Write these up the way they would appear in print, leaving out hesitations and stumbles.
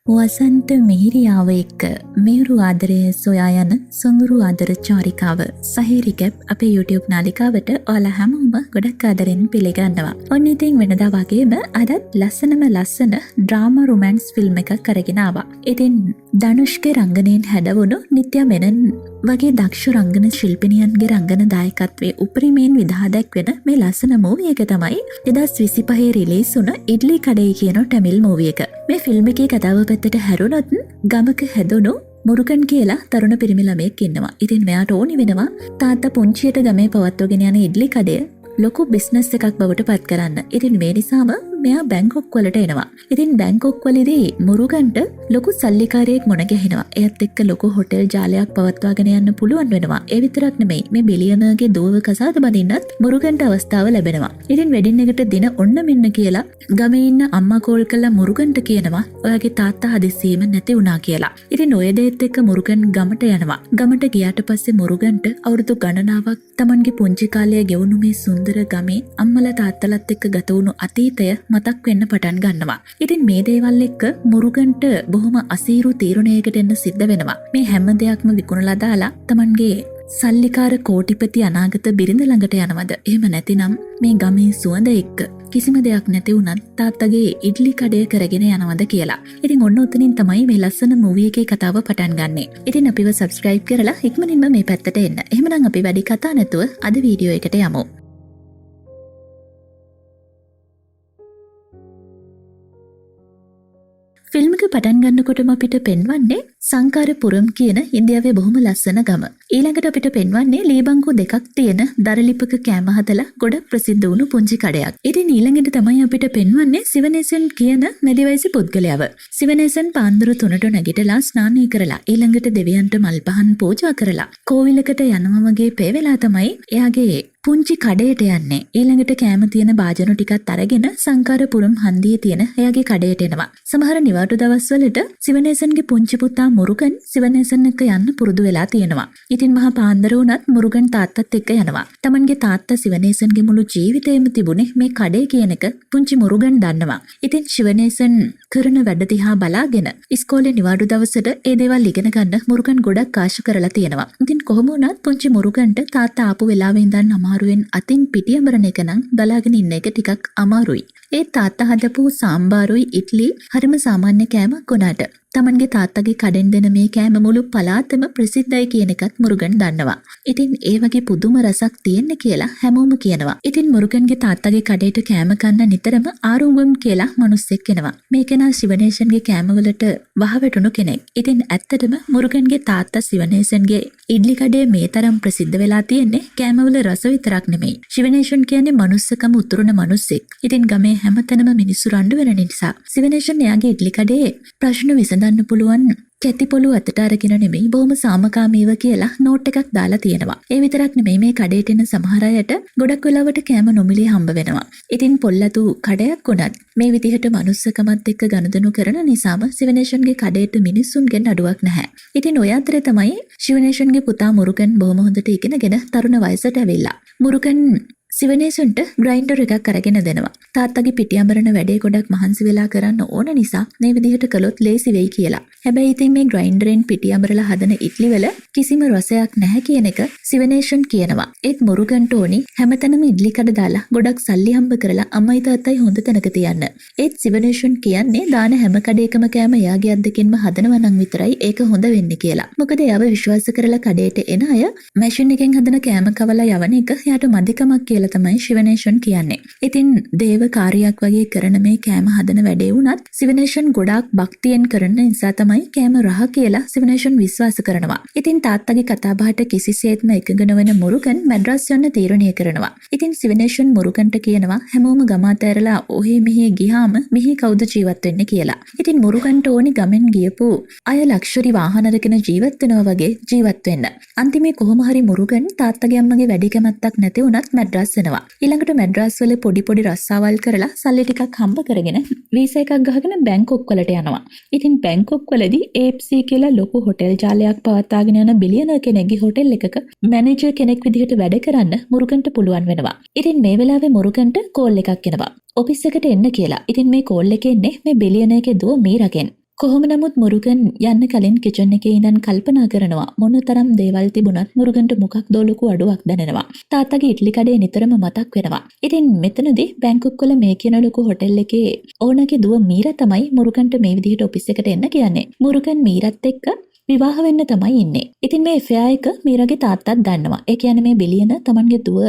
වසන්ත මිහිරියාව එක්ක මේරු ආදරය සොයා යන සොඳුරු ආදර චාරිකාව සහේරිකැප් අපේ YouTube නාලිකාවට ඔයාලා හැමෝම ගොඩක් ආදරෙන් පිළිගන්නවා. ඔන්න ඉතින් වෙනදා වගේම අදත් ලස්සන ඩ්‍රාමා රොමැන්ස් ෆිල්ම් එකක් අරගෙන ආවා. ඉතින් ධනුෂ්ගේ රංගනයෙන් හැඩවුණු නිත්‍යා මෙනන් වගේ දක්ෂ රංගන ශිල්පිනියන්ගේ රංගන දායකත්වයේ උපරිමයෙන් විදහා දැක්වෙන මේ ලස්සන මූවි එක තමයි 2025 රිලීස් වුණ ඉඩ්ලි කඩේ කියන ටැමිල් මූවි එක. මේ ෆිල්ම් එකේ කතාව පැත්තට හැරුණොත් ගමක හැදුණු මුරුගන් කියලා තරුණ පිරිමි ළමයෙක් ඉන්නවා. ඉතින් මෙයාට ඕනි වෙනවා තාත්තා පුංචියට ගමේ පවත්වගෙන යන ඉඩ්ලි කඩේ ලොකු බිස්නස් එකක් බවට පත් කරන්න. ඉතින් මේ නිසාම මෙයා බැංකොක් වලට එනවා. ඉතින් බැංකොක් වලදී මුරුගන්ට ලොකු සල්ලිකාරයෙක් මුණ ගැහෙනවා. එයත් එක්ක ලොකු හොටෙල් ජාලයක් පවත්වාගෙන යන්න පුළුවන් වෙනවා. ඒ විතරක් නෙමෙයි මේ බිලියනර්ගේ දුවව කසාද බඳින්නත් මුරුගන්ට අවස්ථාව ලැබෙනවා. ඉතින් වෙඩින් එකට දින ඔන්න මෙන්න කියලා ගමේ ඉන්න අම්මා කෝල් කරලා මුරුගන්ට කියනවා ඔයාගේ තාත්තා හදිස්සියෙම නැති වුණා කියලා. ඉතින් ඔය දේත් එක්ක මුරුගන් ගමට යනවා. ගමට ගියාට පස්සේ මුරුගන්ට අවුරුදු ගණනාවක් Tamanගේ පුංචි කාලයේ ගෙවුණු මේ සුන්දර ගමේ අම්මලා තාත්තලාත් එක්ක ගත වුණු අතීතය මතක් වෙන්න පටන් ගන්නවා. ඉතින් මේ දේවල් එක්ක මුරුගන්ට බොහොම අසීරු තීරණයකට එන්න සිද්ධ වෙනවා. මේ හැම දෙයක්ම විකුණලා දාලා Tamanගේ සල්ලිකාර කෝටිපති අනාගත බිරිඳ ළඟට යනවද? එහෙම නැතිනම් මේ ගමේ සුවඳ එක්ක කිසිම දෙයක් නැති වුණත් තාත්තගේ ඉඩ්ලි කඩය කරගෙන යනවද කියලා. ඉතින් ඔන්න උතනින් තමයි මේ ලස්සන මූවි එකේ කතාව පටන් ගන්නෙ. ඉතින් අපිව සබ්ස්ක්‍රයිබ් කරලා ඉක්මනින්ම මේ පැත්තට එන්න. එහෙමනම් අපි වැඩි කතා නැතුව අද වීඩියෝ එකට යමු. ෆිල්ම් එක පටන් ගන්නකොටම අපිට පෙන්වන්නේ සංකාරපුරම් කියන ඉන්දියාවේ බොහොම ලස්සන ගම. ඊළඟට අපිට පෙන්වන්නේ ලීබංකු දෙකක් තියෙන දරලිපක කෑම හදලා ගොඩක් ප්‍රසිද්ධ වුණු පුංචි කඩයක්. ඉතින් ඊළඟට තමයි අපිට පෙන්වන්නේ සිවනේසන් කියන මැදිවයසි පුද්ගලයාව. සිවනේසන් පාන්දර 3ට නැගිටලා ස්නානය කරලා ඊළඟට දෙවියන්ට මල් පහන් පූජා කරලා කෝවිලකට යනවා වගේ පේ වෙලා තමයි එයාගේ පුංචි කඩේට යන්නේ. ඊළඟට කෑම තියෙන භාජන ටිකත් අරගෙන සංකාරපුරම් හන්දියේ තියෙන එයාගේ කඩේට එනවා. සමහර නිවාඩු දවස්වලට සිවනේසන්ගේ පුංචි පුතා මුරුගන් සිවනේසන් එක්ක යන්න පුරුදු වෙලා තියෙනවා. ඉතින් මහා පාන්දර වුණත් මුරුගන් තාත්තත් එක්ක යනවා. Tamanගේ තාත්තා සිවනේසන්ගේ මුළු ජීවිතේම තිබුණේ මේ කඩේ කියන එක පුංචි මුරුගන් දන්නවා. ඉතින් සිවනේසන් කරන වැඩ දිහා බලාගෙන ඉස්කෝලේ නිවාඩු දවසට ඒ දේවල් ඉගෙන ගන්න මුරුගන් ගොඩක් ආශ කරලා තියෙනවා. ඉතින් කොහොම වුණත් පුංචි මුරුගන්ට තාත්තා ආපු වෙලාවෙ ඉඳන් අමාරුවෙන් අතින් පිටියඹරන එක නම් බලාගෙන ඉන්න එක ටිකක් අමාරුයි. ඒ තාත්තා හදපු සාම්බාරුයි ඉඩ්ලි හරිම සාමාන්‍ය කෑමක් වුණාට Tamanගේ තාත්තගේ කඩෙන් දෙන මේ කෑම මුළු පළාතම ප්‍රසිද්ධයි කියන එකත් මුරුගන් දන්නවා. ඉතින් ඒ වගේ පුදුම රසක් තියෙන්න කියලා හැමෝම කියනවා. ඉතින් මුරුගන්ගේ තාත්තගේ කඩේට කෑම කන්න නිතරම ආරුම්බම් කියලා මිනිස්සෙක් එනවා. මේක නා සිවනේෂන්ගේ කෑමවලට වහවැටුණු කෙනෙක්. ඉතින් ඇත්තටම මුරුගන්ගේ තාත්තා සිවනේෂන්ගේ ඉඩ්ලි කඩේ මේ තරම් ප්‍රසිද්ධ වෙලා තියෙන්නේ කෑමවල රස විතරක් නෙමෙයි. සිවනේෂන් කියන්නේ මනුස්සකම උතුරන මිනිස්සෙක්. ඉතින් ගමේ හැමතැනම මිනිස්සු රණ්ඩු වෙන නිසා සිවනේෂන් එයාගේ ඉඩ්ලි කඩේ ප්‍රශ්න විසඳන්න පුළුවන් කැති පොළු අතට අරගෙන නෙමෙයි බොහොම සාමකාමීව කියලා නෝට් එකක් දාලා තියෙනවා. ඒ විතරක් නෙමෙයි මේ කඩේට එන සමහර අයට ගොඩක් වෙලාවට කෑම නොමිලේ හම්බ වෙනවා. ඉතින් පොල්ලතු කඩයක් උනත් මේ විදිහට මනුස්සකමත් එක්ක ගනුදෙනු කරන නිසාම සිවනේෂන්ගේ කඩේට මිනිස්සුන්ගෙන් අඩුවක් නැහැ. ඉතින් ඔය අතරේ තමයි සිවනේෂන්ගේ පුතා මුරුගන් බොහොම හොඳට ඉගෙනගෙන තරුණ වයසට ඇවිල්ලා. මුරුගන් සිවනේෂන්ට ග්‍රයින්ඩර් එකක් අරගෙන දෙනවා. තාත්තගේ පිටියඹරන වැඩේ ගොඩක් මහන්සි වෙලා කරන්න ඕන නිසා මේ විදිහට කළොත් ලේසි වෙයි කියලා. හැබැයි ඉතින් මේ ග්‍රයින්ඩරෙන් පිටියඹරලා හදන ඉඩ්ලි වල කිසිම රසයක් නැහැ කියන එක සිවනේෂන් කියනවා. ඒත් මුරුගන්ට ඕනි හැමතැනම ඉඩ්ලි කඩ දාලා ගොඩක් සල්ලි හම්බ කරලා අම්මයි තාත්තයි හොඳ තැනක තියන්න. ඒත් සිවනේෂන් කියන්නේ දාන හැම කඩේකම කෑම එයාගේ අද්දකින්ම හදනවා නම් විතරයි ඒක හොඳ වෙන්නේ කියලා. මොකද එයාව විශ්වාස කරලා කඩේට එන අය මැෂින් එකෙන් හදන කෑම කවලා යවන එක එයාට මදිකමක් කියලා තමයි සිවනේෂන් කියන්නේ. ඉතින් දේව කාර්යයක් වගේ කරන මේ කෑම හදන වැඩේ වුණත් සිවනේෂන් ගොඩාක් භක්තියෙන් කරන නිසා තමයි කෑම රහ කියලා සිවනේෂන් විශ්වාස කරනවා. ඉතින් තාත්තගේ කතාබහට කිසිසේත්ම එකඟ නොවන මුරුගන් මැඩ්‍රස් යන්න තීරණය කරනවා. ඉතින් සිවනේෂන් මුරුගන්ට කියනවා හැමෝම ගම අතහැරලා ඔහේ මෙහි ගියාම මෙහි කවුද ජීවත් වෙන්නේ කියලා. ඉතින් මුරුගන්ට ඕනි ගමෙන් ගියපු අය ලක්ෂරි වාහන අරගෙන ජීවත් වෙනවා වගේ ජීවත් වෙන්න. අන්තිමේ කොහොම හරි මුරුගන් තාත්තගේ අම්මගේ වැඩි කැමැත්තක් නැති වුණත් මැඩ්‍රස් වෙනවා. ඊළඟට මැඩ්‍රස් වල පොඩි රස්සාවල් කරලා සල්ලි ටිකක් හම්බ කරගෙන වීසා එකක් ගහගෙන බැංකොක් වලට යනවා. ඉතින් බැංකොක් වලදී AFC කියලා ලොකු හොටෙල් ජාලයක් පවත්වාගෙන යන බිලියනර් කෙනෙක්ගේ හොටෙල් එකක මැනේජර් කෙනෙක් විදිහට වැඩ කරන්න මුරුගන්ට පුළුවන් වෙනවා. ඉතින් මේ වෙලාවේ මුරුගන්ට කෝල් එකක් එනවා. ඔෆිස් එකට එන්න කියලා. ඉතින් මේ කෝල් එකේ එන්නේ මේ බිලියනර්ගේ දුව මීරගෙන්. කොහොම නමුත් මුරුගන් යන්න කලින් කිචන් එකේ ඉඳන් කල්පනා කරනවා මොනතරම් දේවල් තිබුණත් මුරුගන්ට මොකක්ද ලොකු අඩුවක් දැනෙනවා. තාත්තගේ ඉඩ්ලි කඩේ නිතරම මතක් වෙනවා. ඉතින් මෙතනදී බැංකුක් වල මේ කියන ලොකු හොටෙල් එකේ ඕනගේ දුව මීරා තමයි මුරුගන්ට මේ විදිහට ඔෆිස් එකට එන්න කියන්නේ. මුරුගන් මීරත් එක්ක විවාහ වෙන්න තමයි ඉන්නේ. ඉතින් මේ එෆ්ආයි එක මීරාගේ තාත්තත් දන්නවා. ඒ කියන්නේ මේ බිලියන තමන්ගේ දුව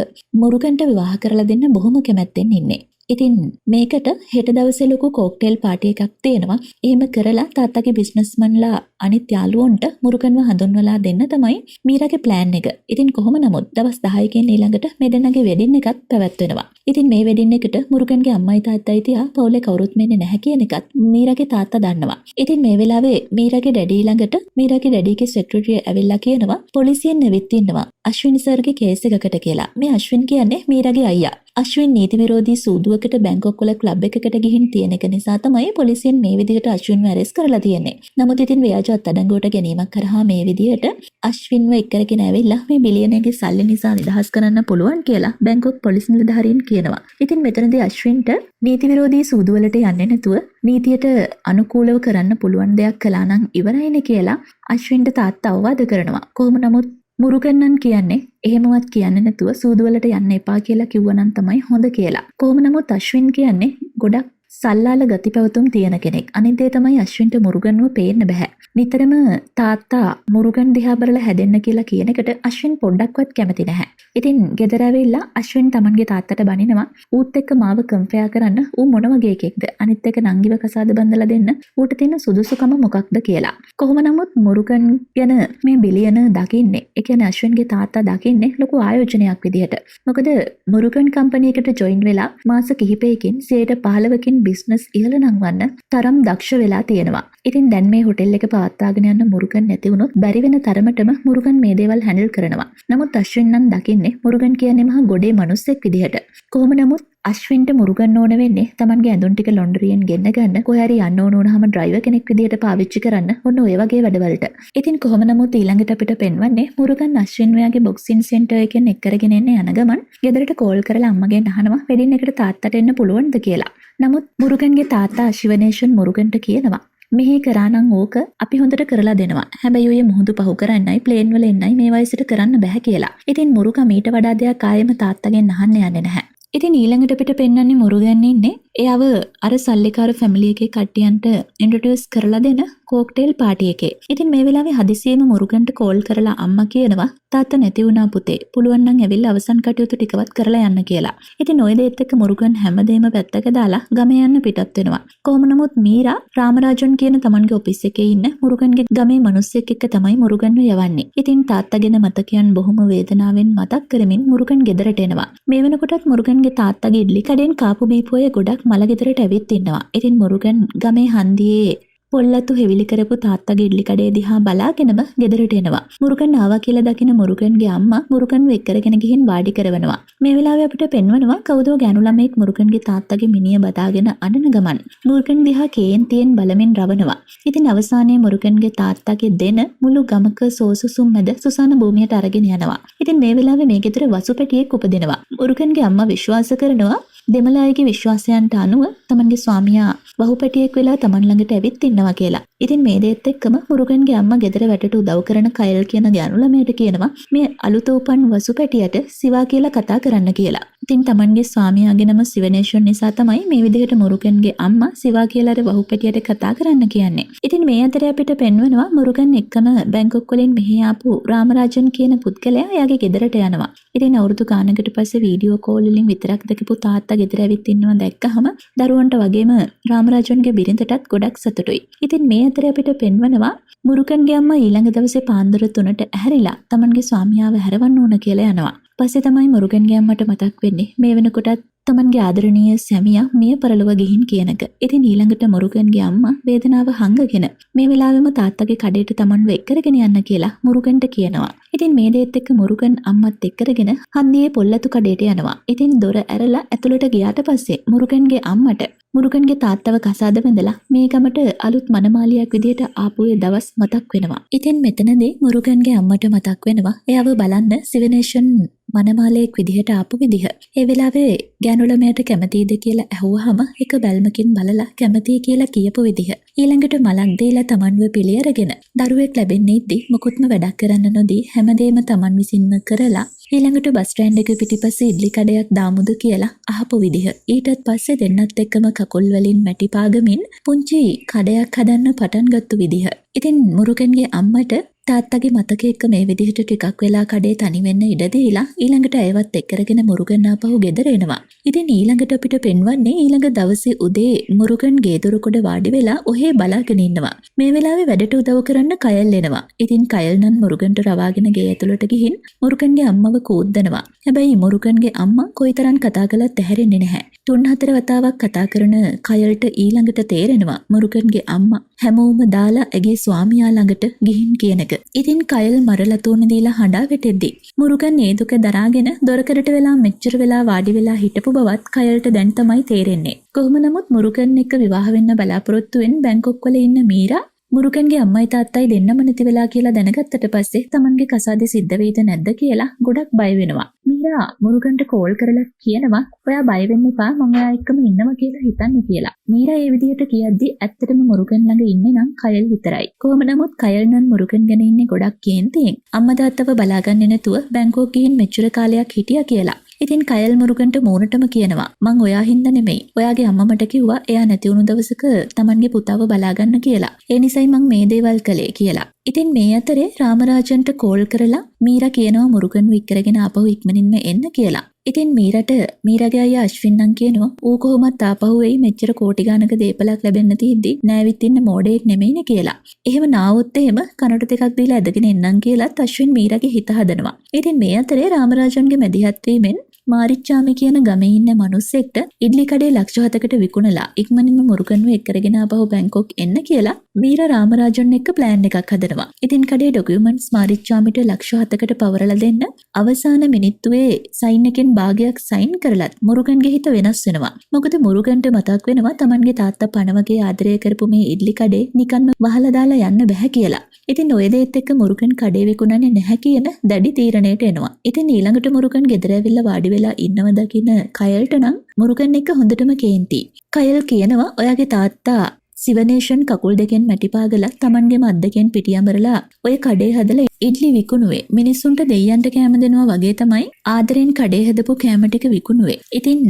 මුරුගන්ට විවාහ කරලා දෙන්න බොහොම කැමැත්තෙන් ඉන්නේ. ඉතින් මේකට හෙට දවසේ ලොකු කොක්ටේල් පාටි එකක් තියෙනවා. එහෙම කරලා තාත්තගේ බිස්නස්මන්ලා අනිත් යාළුවන්ට මුරුගන්ව හඳුන්වලා දෙන්න තමයි මීරාගේ ප්ලෑන් එක. ඉතින් කොහොම නමුත් දවස් 10කින් ඊළඟට මේ දෙන්නගේ වෙඩින් එකත් පැවැත්වෙනවා. ඉතින් මේ වෙඩින් එකට මුරුගන්ගේ අම්මයි තාත්තයි තියා පවුලේ කවුරුත් මෙන්නේ නැහැ කියන එකත් මීරාගේ තාත්තා දන්නවා. ඉතින් මේ වෙලාවේ මීරාගේ ඩැඩි ළඟට මීරාගේ ඩැඩිගේ සෙක්‍රටරිය ඇවිල්ලා කියනවා පොලිසියෙන් නැවිත් ඉන්නවා අශ්වින් සර්ගේ කේස් එකකට කියලා. මේ අශ්වින් කියන්නේ මීරාගේ අයියා. අශ්වින් නීති විරෝධී සූදුවකට බැංකුවක් වල ක්ලබ් එකකට ගිහින් තියෙන එක නිසා තමයි පොලිසියෙන් මේ විදිහට අශ්වින්ව ඇරෙස්ට් කරලා තියෙන්නේ. නමුත් ඉතින් ව්‍යාජ අත්අඩංගුවට ගැනීමක් කරහා මේ විදිහට අශ්වින්ව එක්කරගෙන ඇවිල්ලා මේ බිලියනර්ගේ සල්ලි නිසා නිදහස් කරන්න පුළුවන් කියලා බැංකුවක් පොලිස් නිලධාරීන් කියනවා. ඉතින් මෙතනදී අශ්වින්ට නීති විරෝධී සූදුවලට යන්නේ නැතුව නීතියට අනුකූලව කරන්න පුළුවන් දෙයක් කළා නම් ඉවරයිනේ කියලා අශ්වින්ට තාත්තා අවවාද කරනවා. කොහොම නමුත් මුරුගන්නන් කියන්නේ එහෙමවත් කියන්නේ නැතුව සූදුවලට යන්න එපා කියලා කිව්වනම් තමයි හොඳ කියලා. කොහොම නමුත් අශ්වින් කියන්නේ ගොඩක් සල්ලාල ගති පැවතුම් තියෙන කෙනෙක්. අනිත් දේ තමයි අශ්වින්ට මුරුගන්ව පේන්න බෑ. නිතරම තාත්තා මුරුගන් දිහා බලලා හැදෙන්න කියලා කියන එකට අශ්වින් පොඩ්ඩක්වත් කැමති නැහැ. ඉතින් ගෙදර ඇවිල්ලා අශ්වින් තමන්ගේ තාත්තට බනිනවා ඌත් එක්ක මාව කම්පෙයාර් කරන්න ඌ මොන වගේ එකෙක්ද අනිත් එක නංගිව කසාද බඳලා දෙන්න ඌට තියෙන සුදුසුකම මොකක්ද කියලා. කොහොම නමුත් මුරුගන් ගැන මේ බිලියන දකින්නේ ඒ කියන්නේ අශ්වින්ගේ තාත්තා දකින්නේ ලොකු ආයෝජනයක් විදිහට. මොකද මුරුගන් කම්පැනි එකට ජොයින් වෙලා මාස කිහිපයකින් 15%කින් බිස්නස් ඉහළ නංවන්න තරම් දක්ෂ වෙලා තියෙනවා. ඉතින් දැන් මේ හොටෙල් එක පවත්වාගෙන යන්න මුරුගන් නැති වුණොත් බැරි වෙන තරමටම මුරුගන් මේ දේවල් හැන්ඩල් කරනවා. නමුත් අශ්වින් නම් දකින්නේ මුරුගන් කියන්නේ මහා ගොඩේ මිනිස්සෙක් විදිහට. කොහොම නමුත් අශ්වින්ට මුරුගන් ඕන වෙන්නේ තමන්ගේ ඇඳුම් ටික ලොන්ඩරියෙන් ගෙන්න ගන්න කොහේ හරි යන්න ඕන වුණාම ඩ්‍රයිවර් කෙනෙක් විදිහට පාවිච්චි කරන්න ඔන්න ඔය වගේ වැඩවලට. ඉතින් කොහොම නමුත් ඊළඟට අපිට පෙන්වන්නේ මුරුගන් අශ්වින් ඔයාගේ බොක්සින් සෙන්ටර් එකෙන් එක් කරගෙන එන්න යන ගමන් ගෙදරට කෝල් කරලා අම්මගෙන් අහනවා වෙඩින් එකට තාත්තට එන්න පුළුවන්ද කියලා. නමුත් මුරුගන්ගේ තාත්තා ශිවනේෂන් මුරුගන්ට කියනවා මෙහි කරා නම් ඕක අපි හොඳට කරලා දෙනවා. හැබැයි ඔය මුහුදු පහු කරන්නයි ප්ලේන් වල එන්නයි මේ වයසට කරන්න බෑ කියලා. ඉතින් මුරුගා මීට වඩා දෙයක් ආයෙම තාත්තගෙන් අහන්න යන්නේ නැහැ. ඉතින් ඊළඟට අපිට පෙන්වන්නේ මුරුගන් ඉන්නේ එයාව අර සල්ලිකාර ෆැමිලි එකේ කට්ටියන්ට ඉන්ට්‍රොඩියුස් කරලා දෙන කොක්ටේල් පාටි එකේ. ඉතින් මේ වෙලාවේ හදිසියෙම මුරුගන්ට කෝල් කරලා අම්මා කියනවා තාත්තා නැති වුණා පුතේ. පුළුවන් නම් ඇවිල්ලා අවසන් කටයුතු ටිකවත් කරලා යන්න කියලා. ඉතින් ওই දෙයත් එක්ක මුරුගන් හැමදේම පැත්තක දාලා ගමේ යන්න පිටත් වෙනවා. කොහොම නමුත් මීරා රාමරාජන් කියන තමන්ගේ ඔෆිස් එකේ ඉන්න මුරුගන්ගේ ගමේ මිනිස්සෙක් එක්ක තමයි මුරුගන්ව යවන්නේ. ඉතින් තාත්තගෙන මතකයන් බොහොම වේදනාවෙන් මතක් කරමින් මුරුගන් ගෙදරට එනවා. මේ වෙනකොටත් මුරුගන්ගේ තාත්තගේ ඉඩ්ලි කඩෙන් කාපු බීපු අය ගොඩක් මල ගෙදරට ඇවිත් ඉන්නවා. ඉතින් මුරුගන් ගමේ හන්දියේ පොල්ලතු හෙවිලි කරපු තාත්තගේ ඉඩ්ලි කඩේ දිහා බලාගෙනම ගෙදරට එනවා. මුරුගන් ආවා කියලා දකින මුරුගන්ගේ අම්මා මුරුගන්ව එක්කරගෙන ගිහින් වාඩි කරවනවා. මේ වෙලාවේ අපිට පෙන්වනවා කවුදෝ ගෑනු ළමෙක් මුරුගන්ගේ තාත්තගේ මිනිය බදාගෙන අඬන ගමන් මුරුගන් දිහා කේන්තියෙන් බලමින් රවනවා. ඉතින් අවසානයේ මුරුගන්ගේ තාත්තගේ දෙන මුළු ගමක සෝසුසුම් මැද සුසාන භූමියට අරගෙන යනවා. ඉතින් මේ වෙලාවේ මේ ගෙදර වසුපැටියෙක් උපදිනවා. මුරුගන්ගේ අම්මා විශ්වාස කරනවා දෙමළ අයගේ විශ්වාසයන්ට අනුව තමන්ගේ ස්වාමියා වහුපැටියෙක් වෙලා තමන් ළඟට ඇවිත් ඉන්නවා කියලා. ඉතින් මේ දේත් එක්කම මුරුගන්ගේ අම්මා ගෙදර වැටට උදව් කරන කයල් කියන ගෑනු ළමයට කියනවා මේ අලුත උපන් වසුපැටියට සිවා කියලා කතා කරන්න කියලා. ඉතින් තමන්ගේ ස්වාමියාගේ නම සිවනේෂන් නිසා තමයි මේ විදිහට මුරුගන්ගේ අම්මා සිවා කියලා අර වහුපැටියට කතා කරන්න කියන්නේ. ඉතින් මේ අතරේ අපිට පෙන්වනවා මුරුගන් එක්කම බැංකුක් වලින් මෙහි ආපු රාමරාජන් කියන පුද්ගලයා එයාගේ ගෙදරට යනවා. ඉතින් අවුරුදු ගානකට පස්සේ වීඩියෝ කෝල් වලින් විතරක් දැකපු තාත්තා ගෙදර ඇවිත් ඉන්නවා දැක්කහම දරුවන්ට වගේම රාමරාජන්ගේ බිරිඳටත් ගොඩක් සතුටුයි. ඉතින් මේ අතරේ අපිට පෙන්වනවා මුරුගන්ගේ අම්මා ඊළඟ දවසේ පාන්දර 3ට ඇහැරිලා තමන්ගේ ස්වාමියාව හැරවන්න ඕන කියලා යනවා. පස්සේ තමයි මුරුගන්ගේ අම්මට මතක් වෙන්නේ මේ වෙනකොටත් තමන්ගේ ආදරණීය සැමියා මිය පරලොව ගිහින් කියනක. ඉතින් ඊළඟට මුරුගන්ගේ අම්මා වේදනාව හංගගෙන මේ වෙලාවෙම තාත්තගේ කඩේට තමන්ව එක්කරගෙන යන්න කියලා මුරුගන්ට කියනවා. ඉතින් මේ දේත් එක්ක මුරුගන් අම්මත් එක්කරගෙන හන්දියේ පොල්ලතු කඩේට යනවා. ඉතින් දොර ඇරලා ඇතුළට ගියාට පස්සේ මුරුගන්ගේ අම්මට මුරුගන්ගේ තාත්තව කසාද බැඳලා මේ ගමට අලුත් මනමාලියක් විදියට ආපු ඒ දවස් මතක් වෙනවා. ඉතින් මෙතනදී මුරුගන්ගේ අම්මට මතක් වෙනවා එයාව බලන්න සිවනේෂන් මනමාලයෙක් විදිහට ආපු විදිහ. ඒ වෙලාවේ ගෑනු ළමයට කැමතිද කියලා ඇහුවාම එක බැල්මකින් බලලා කැමතියි කියලා කියපු විදිහ. ඊළඟට මලක් දීලා Tamanව පිළිඅරගෙන දරුවෙක් ලැබෙන්නේ ඉද්දි මොකුත්ම වැඩක් කරන්න නොදී හැමදේම Taman විසින්ම කරලා ඊළඟට බස් ස්ටෑන්ඩ් එක පිටිපස්සේ ඉඩ්ලි කඩයක් දාමුද කියලා අහපු විදිහ. ඊටත් පස්සේ දෙන්නත් එක්කම කකුල් වලින් මැටි පාගමින් පුංචි කඩයක් හදන්න පටන් ගත්තු විදිහ. ඉතින් මුරුගන්ගේ අම්මට තාත්තගේ මතක එක්ක මේ විදිහට ටිකක් වෙලා කඩේ තනි වෙන්න ඉඩ දීලා ඊළඟට ඇයවත් එක්කරගෙන මුරුගන් ආපහු ගෙදර එනවා. ඉතින් ඊළඟට අපිට පෙන්වන්නේ ඊළඟ දවසේ උදේ මුරුගන් ගේ දොරකඩ වාඩි වෙලා ඔහේ බලාගෙන ඉන්නවා. මේ වෙලාවේ වැඩට උදව් කරන්න කයල් එනවා. ඉතින් කයල් නම් මුරුගන්ට රවාගෙන ගේ ඇතුළට ගිහින් මුරුගන්ගේ අම්මව කෝද්දනවා. හැබැයි මුරුගන්ගේ අම්මා කොයිතරම් කතා කළත් ඇහැරෙන්නේ නැහැ. 3-4 වතාවක් කතා කරන කයල්ට ඊළඟට තේරෙනවා මුරුගන්ගේ අම්මා හැමෝම දාලා ඇගේ ස්වාමියා ළඟට ගිහින් කියන එක. ඉතින් කයල් මරලා තෝරන දීලා හඬා වැටෙද්දි මුරුගන් ඒ දුක දරාගෙන දොරකඩට වෙලා මෙච්චර වෙලා වාඩි වෙලා හිටපු බවත් කයල්ට දැන් තමයි තේරෙන්නේ. කොහොම නමුත් මුරුගන් එක්ක විවාහ වෙන්න බලාපොරොත්තු වෙන බැංකොක් වල ඉන්න මීරා මුරුගන්ගේ අම්මයි තාත්තයි දෙන්නම නැති වෙලා කියලා දැනගත්තට පස්සේ Tamanගේ කසාදේ සිද්ධ වෙයිද නැද්ද කියලා ගොඩක් බය වෙනවා. මීරා මුරුගන්ට කෝල් කරලා කියනවා ඔයා බය වෙන්න එපා මම ඔයා එක්කම ඉන්නවා කියලා හිතන්න කියලා. මීරා ඒ විදිහට කියද්දි ඇත්තටම මුරුගන් ළඟ ඉන්නේ නම් කයල් විතරයි. කොහොම නමුත් කයල් නම් මුරුගන් ගැන ඉන්නේ ගොඩක් කේන්තියෙන්. අම්මා තාත්තව බලාගන්නේ නැතුව බැංකොක් ගිහින් මෙච්චර කාලයක් හිටියා කියලා. ඉතින් කයල් මුරුගන්ට මූණටම කියනවා මං ඔයා හින්දා නෙමෙයි. ඔයාගේ අම්මා මට කිව්වා එයා නැති වුණු දවසක Tamanගේ පුතාව බලාගන්න කියලා. ඒ නිසයි මං මේ දේවල් කළේ කියලා. ඉතින් මේ අතරේ රාමරාජන්ට කෝල් කරලා මීරා කියනවා මුරුගන්ව ඉක්කරගෙන ආපහු ඉක්මනින්ම එන්න කියලා. ඉතින් මීරාගේ අයියා අශ්වින් නම් කියනවා ඌ කොහොමත් ආපහු එයි මෙච්චර කෝටි ගානක දේපලක් ලැබෙන්න තියෙද්දි නෑවිත් ඉන්න මෝඩයෙක් නෙමෙයිනේ කියලා. එහෙම නාවොත් එහෙම කනට දෙකක් දීලා ඇදගෙන එන්නම් කියලාත් අශ්වින් මීරාගේ හිත හදනවා. ඉතින් මේ අතරේ රාමරාජන්ගේ මැදිහත් වීමෙන් මාරිච්චාමි කියන ගමේ ඉන්න මිනිස්සෙක්ට ඉඩ්ලි කඩේ ලක්ෂ 7කට විකුණලා ඉක්මනින්ම මුරුගන්ව එක්කරගෙන ආපහු බැංකොක් එන්න කියලා මීරා රාමරාජන් එක්ක ප්ලෑන් එකක් හදනවා. ඉතින් කඩේ ඩොකියුමන්ට්ස් මාරිච්චාමිට ලක්ෂ 7කට පවරලා දෙන්න අවසාන මිනිත්තුවේ සයින් එකෙන් භාගයක් සයින් කරලත් මුරුගන්ගේ හිත වෙනස් වෙනවා. මොකද මුරුගන්ට මතක් වෙනවා Tamanගේ තාත්තා පණ වගේ ආදරය කරපු මේ ඉඩ්ලි කඩේ නිකන්ම වහලා දාලා යන්න බෑ කියලා. ඉතින් ඔය දේත් එක්ක මුරුගන් කඩේ විකුණන්නේ නැහැ කියන දැඩි තීරණයට එනවා. ඉතින් ඊළඟට මුරුගන් ගෙදර ඇවිල්ලා වාඩි වෙලා ඉන්නව දකින්න කයල්ට නම් මුරුගන් එක්ක හොඳටම කේන්ති. කයල් කියනවා ඔයාගේ තාත්තා සිවනේෂන් කකුල් දෙකෙන් මැටිපාගලා Tamanගේම අත් දෙකෙන් පිටියඹරලා ඔය කඩේ හදලා ඉඩ්ලි විකුණුවේ. මිනිස්සුන්ට දෙයියන්ට කෑම දෙනවා වගේ තමයි ආදරෙන් කඩේ හදපු කෑම ටික විකුණුවේ. ඉතින්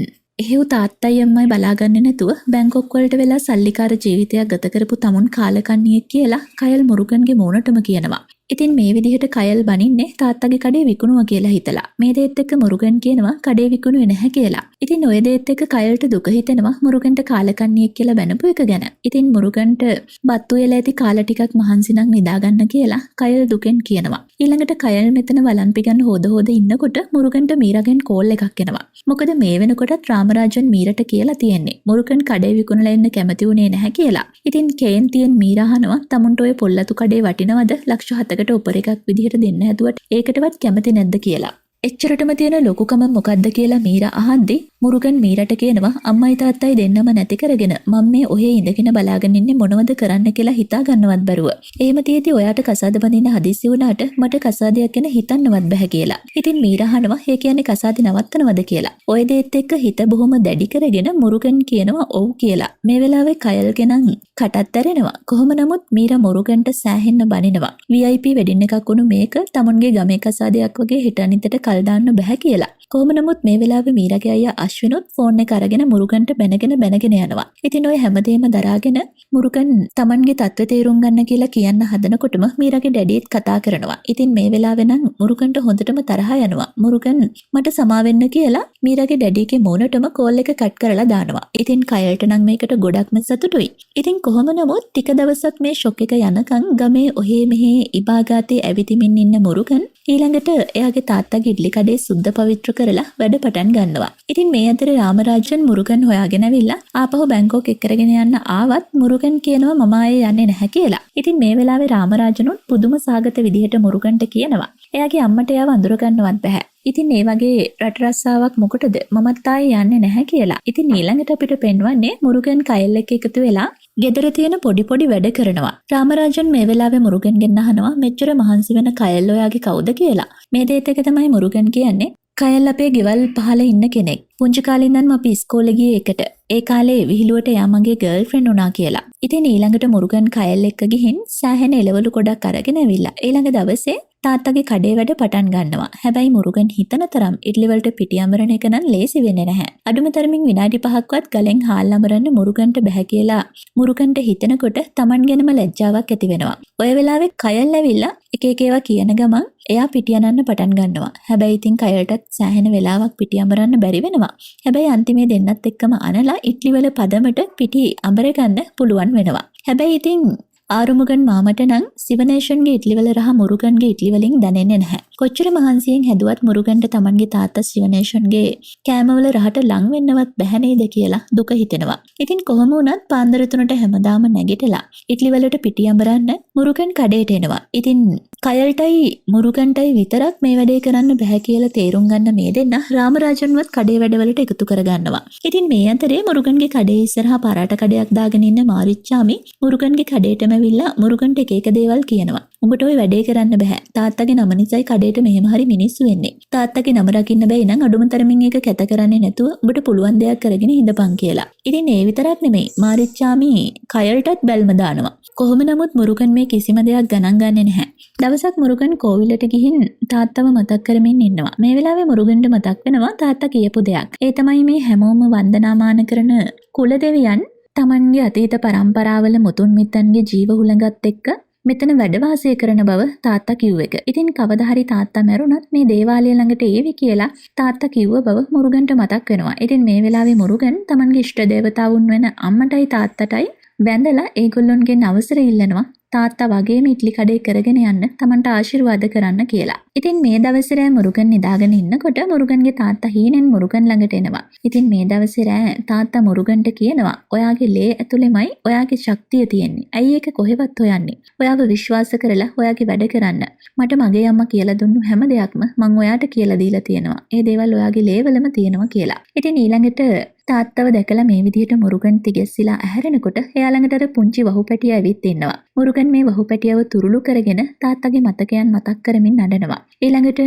එහෙව් තාත්තයි අම්මයි බලාගන්නේ නැතුව බැංකොක් වලට වෙලා සල්ලිකාර ජීවිතයක් ගත කරපු තමුන් කාලකන්ණියෙක් කියලා කයල් මුරුගන්ගේ මූණටම කියනවා. ඉතින් මේ විදිහට කයල් බනින්නේ තාත්තගේ කඩේ විකුණුවා කියලා හිතලා. මේ දේත් එක්ක මුරුගන් කියනවා කඩේ විකුණුවේ නැහැ කියලා. ඉතින් ඔය දේත් එක්ක කයල්ට දුක හිතෙනවා මුරුගන්ට කාලකන්ණියෙක් කියලා බැනපු එක ගැන. ඉතින් මුරුගන්ට බත්තු වෙලා ඇති කාලා ටිකක් මහන්සි නම් නිදා ගන්න කියලා කයල් දුකෙන් කියනවා. ඊළඟට කයල් මෙතන වළම්පි ගන්න හොද ඉන්නකොට මුරුගන්ට මීරාගෙන් කෝල් එකක් එනවා. මොකද මේ වෙනකොටත් රාමරාජන් මීරට කියලා තියෙන්නේ මුරුගන් කඩේ විකුණලා එන්න කැමති වුණේ නැහැ කියලා. ඉතින් කේන්තියෙන් මීරා අහනවා තමුන්ට ඔය පොල්ලතු කඩේ වටිනවද ලක්ෂ 7කට උපර එකක් විදිහට දෙන්න හැදුවට ඒකටවත් කැමති නැද්ද කියලා. එච්චරටම තියෙන ලොකුකම මොකද්ද කියලා මීරා අහද්දි මුරුගන් මීරට කියනවා අම්මයි තාත්තයි දෙන්නම නැති කරගෙන මම මේ ඔහේ ඉඳගෙන බලාගෙන ඉන්නේ මොනවද කරන්න කියලා හිතා ගන්නවත් බැරුව. එහෙම තියෙදි ඔයාට කසාද බඳින්න හදිස්සි වුණාට මට කසාදයක් ගැන හිතන්නවත් බෑ කියලා. ඉතින් මීරා අහනවා ඒ කියන්නේ කසාදේ නවත්තනවද කියලා. ඔය දේත් එක්ක හිත බොහොම දැඩි කරගෙන මුරුගන් කියනවා ඔව් කියලා. මේ වෙලාවේ කයල් ගෙනන් කටත් ඇරෙනවා. කොහොම නමුත් මීරා මුරුගන්ට සෑහෙන්න බනිනවා. VIP වෙඩින් එකක් වුණු මේක තමුන්ගේ ගමේ කසාදයක් වගේ හිටනිතට කල් දාන්න බෑ කියලා. කොහොම නමුත් මේ වෙලාවේ මීරාගේ අයියා අශ්විනුත් ෆෝන් එක අරගෙන මුරුගන්ට බැනගෙන යනවා. ඉතින් ඔය හැමදේම දරාගෙන මුරුගන් Tamanගේ තත්ත්වය තේරුම් ගන්න කියලා කියන්න හදනකොටම මීරාගේ ඩැඩිත් කතා කරනවා. ඉතින් මේ වෙලාවේ නම් මුරුගන්ට හොඳටම තරහ යනවා. මුරුගන් මට සමා වෙන්න කියලා මීරාගේ ඩැඩිගේ මූණටම කෝල් එක කට් කරලා දානවා. ඉතින් කයල්ට නම් මේකට ගොඩක්ම සතුටුයි. ඉතින් කොහොම නමුත් ටික දවසක් මේ ෂොක් එක යනකම් ගමේ ඔහේ මෙහේ ඉබාගාතේ ඇවිදිමින් ඉන්න මුරුගන් ඊළඟට එයාගේ තාත්තගේ ඉඩ්ලි කඩේ සුද්ධ පවිත්‍ර කරලා වැඩ පටන් ගන්නවා. ඉතින් මේ අතරේ රාමරාජන් මුරුගන් හොයාගෙන ඇවිල්ලා ආපහු බැංකොක් එක්කරගෙන යන්න ආවත් මුරුගන් කියනවා මම ආයේ යන්නේ නැහැ කියලා. ඉතින් මේ වෙලාවේ රාමරාජනුත් පුදුම සාගත විදිහට මුරුගන්ට කියනවා එයාගේ අම්මට එයාව අඳුර ගන්නවත් බෑ. ඉතින් ඒ වගේ රට රස්සාවක් මොකටද මමත් ආයේ යන්නේ නැහැ කියලා. ඉතින් ඊළඟට අපිට පෙන්වන්නේ මුරුගන් කයල් එක්ක එකතු වෙලා ගෙදර තියෙන පොඩි වැඩ කරනවා. රාමරාජන් මේ වෙලාවේ මුරුගන්ගෙන් අහනවා මෙච්චර මහන්සි වෙන කයල් ඔයාගේ කවුද කියලා. මේ දේත් එක තමයි මුරුගන් කියන්නේ කයල් අපේ ගෙවල් පහල ඉන්න කෙනෙක්. පුංචි කාලේ ඉඳන්ම අපි ඉස්කෝලේ ගියේ එකට. ඒ කාලේ විහිළුවට එයා මගේ ගර්ල්ෆ්‍රෙන්ඩ් වුණා කියලා. ඉතින් ඊළඟට මුරුගන් කයල් එක්ක ගිහින් සෑහෙන එළවලු ගොඩක් අරගෙන ඇවිල්ලා. ඊළඟ දවසේ තාත්තගේ කඩේ වැඩ පටන් ගන්නවා. හැබැයි මුරුගන් හිතන තරම් ඉඩ්ලි වලට පිටි අඹරන එක නම් ලේසි වෙන්නේ නැහැ. අඩුම තරමින් විනාඩි 5ක්වත් ගලෙන් හාල් අඹරන්න මුරුගන්ට බැහැ කියලා මුරුගන්ට හිතනකොට Taman ගැනම ලැජ්ජාවක් ඇති වෙනවා. ඔය වෙලාවේ කයල් ඇවිල්ලා එක එක ඒවා කියන ගමන් එයා පිටි අනන්න පටන් ගන්නවා. හැබැයි ඉතින් කයල්ටත් සෑහෙන වෙලාවක් පිටි අඹරන්න බැරි වෙනවා. හැබැයි අන්තිමේ දෙන්නත් එක්කම අනලා ඉඩ්ලි වල පදමට පිටි අඹර ගන්න පුළුවන් වෙනවා. හැබැයි ඉතින් ආරුමුගන් මාමට නම් සිවනේෂන්ගේ ඉඩ්ලි වල රහ මුරුගන්ගේ ඉඩ්ලි වලින් දැනෙන්නේ නැහැ. කොච්චර මහන්සියෙන් හැදුවත් මුරුගන්ට Tamanගේ තාත්තා සිවනේෂන්ගේ කෑමවල රහට ලං වෙන්නවත් බැහැ නේද කියලා දුක හිතෙනවා. ඉතින් කොහොම වුණත් පාන්දර 3ට හැමදාම නැගිටලා ඉඩ්ලි වලට පිටි අඹරන්න මුරුගන් කඩේට එනවා. ඉතින් කයල්ටයි මුරුගන්ටයි විතරක් මේ වැඩේ කරන්න බැහැ කියලා තේරුම් ගන්න මේ දෙන්න රාමරාජන්වත් කඩේ වැඩවලට එකතු කරගන්නවා. ඉතින් මේ අතරේ මුරුගන්ගේ කඩේ ඉස්සරහා පරාට කඩයක් දාගෙන ඉන්න මාරිච්චාමි මුරුගන්ගේ කඩේටම ඇවිල්ලා මුරුගන්ට එක එක දේවල් කියනවා. උඹට ওই වැඩේ කරන්න බෑ. තාත්තගේ නම නිසායි කඩේට මෙහෙම හරි මිනිස්සු වෙන්නේ. තාත්තගේ නම රකින්න බැයි නම් අඩුම තරමින් ඒක කැත කරන්නේ නැතුව උඹට පුළුවන් දෙයක් කරගෙන ඉඳපන් කියලා. ඉතින් ඒ විතරක් නෙමෙයි මාරිච්චාමි කයල්ටත් බැල්ම දානවා. කොහොම නමුත් මුරුගන් මේ කිසිම දෙයක් ගණන් ගන්නේ නැහැ. දවසක් මුරුගන් කෝවිලට ගිහින් තාත්තව මතක් කරමින් ඉන්නවා. මේ වෙලාවේ මුරුගන්ට මතක් වෙනවා තාත්තා කියපු දෙයක්. ඒ තමයි මේ හැමෝම වන්දනාමාන කරන කුලදෙවියන් Tamanගේ අතීත පරම්පරාවල මුතුන් මිත්තන්ගේ ජීව හුළඟත් එක්ක මෙතන වැඩ වාසය කරන බව තාත්තා කිව්ව එක. ඉතින් කවදා හරි තාත්තා මැරුණත් මේ දේවාලය ළඟට ඒවි කියලා තාත්තා කිව්ව බව මුරුගන්ට මතක් වෙනවා. ඉතින් මේ වෙලාවේ මුරුගන් Tamanගේ ඉෂ්ට දේවතාවුන් වෙන අම්මටයි තාත්තටයි වැඳලා ඒගොල්ලොන්ගෙන් අවසර ඉල්ලනවා තාත්තා වගේම ඉඩ්ලි කඩේ කරගෙන යන්න Tamanට ආශිර්වාද කරන්න කියලා. ඉතින් මේ දවසේ රෑ මුරුගන් නිදාගෙන ඉන්නකොට මුරුගන්ගේ තාත්තා හීනෙන් මුරුගන් ළඟට එනවා. ඉතින් මේ දවසේ රෑ තාත්තා මුරුගන්ට කියනවා ඔයාගේ ලේ ඇතුළෙමයි ඔයාගේ ශක්තිය තියෙන්නේ. ඇයි ඒක කොහෙවත් හොයන්නේ? ඔයාව විශ්වාස කරලා ඔයාගේ වැඩ කරන්න. මට මගේ අම්මා කියලා දුන්නු හැම දෙයක්ම මම ඔයාට කියලා දීලා තියෙනවා. ඒ දේවල් ඔයාගේ ලේවලම තියෙනවා කියලා. ඉතින් ඊළඟට තාත්තව දැකලා මේ විදිහට මුරුගන් තිගෙස්සිලා ඇහැරෙනකොට එයා ළඟට අර පුංචි වහුපැටිය ඇවිත් ඉන්නවා. මුරුගන් මේ වහුපැටියව තුරුළු කරගෙන තාත්තගේ මතකයන් මතක් කරමින් නඩනවා. ඊළඟට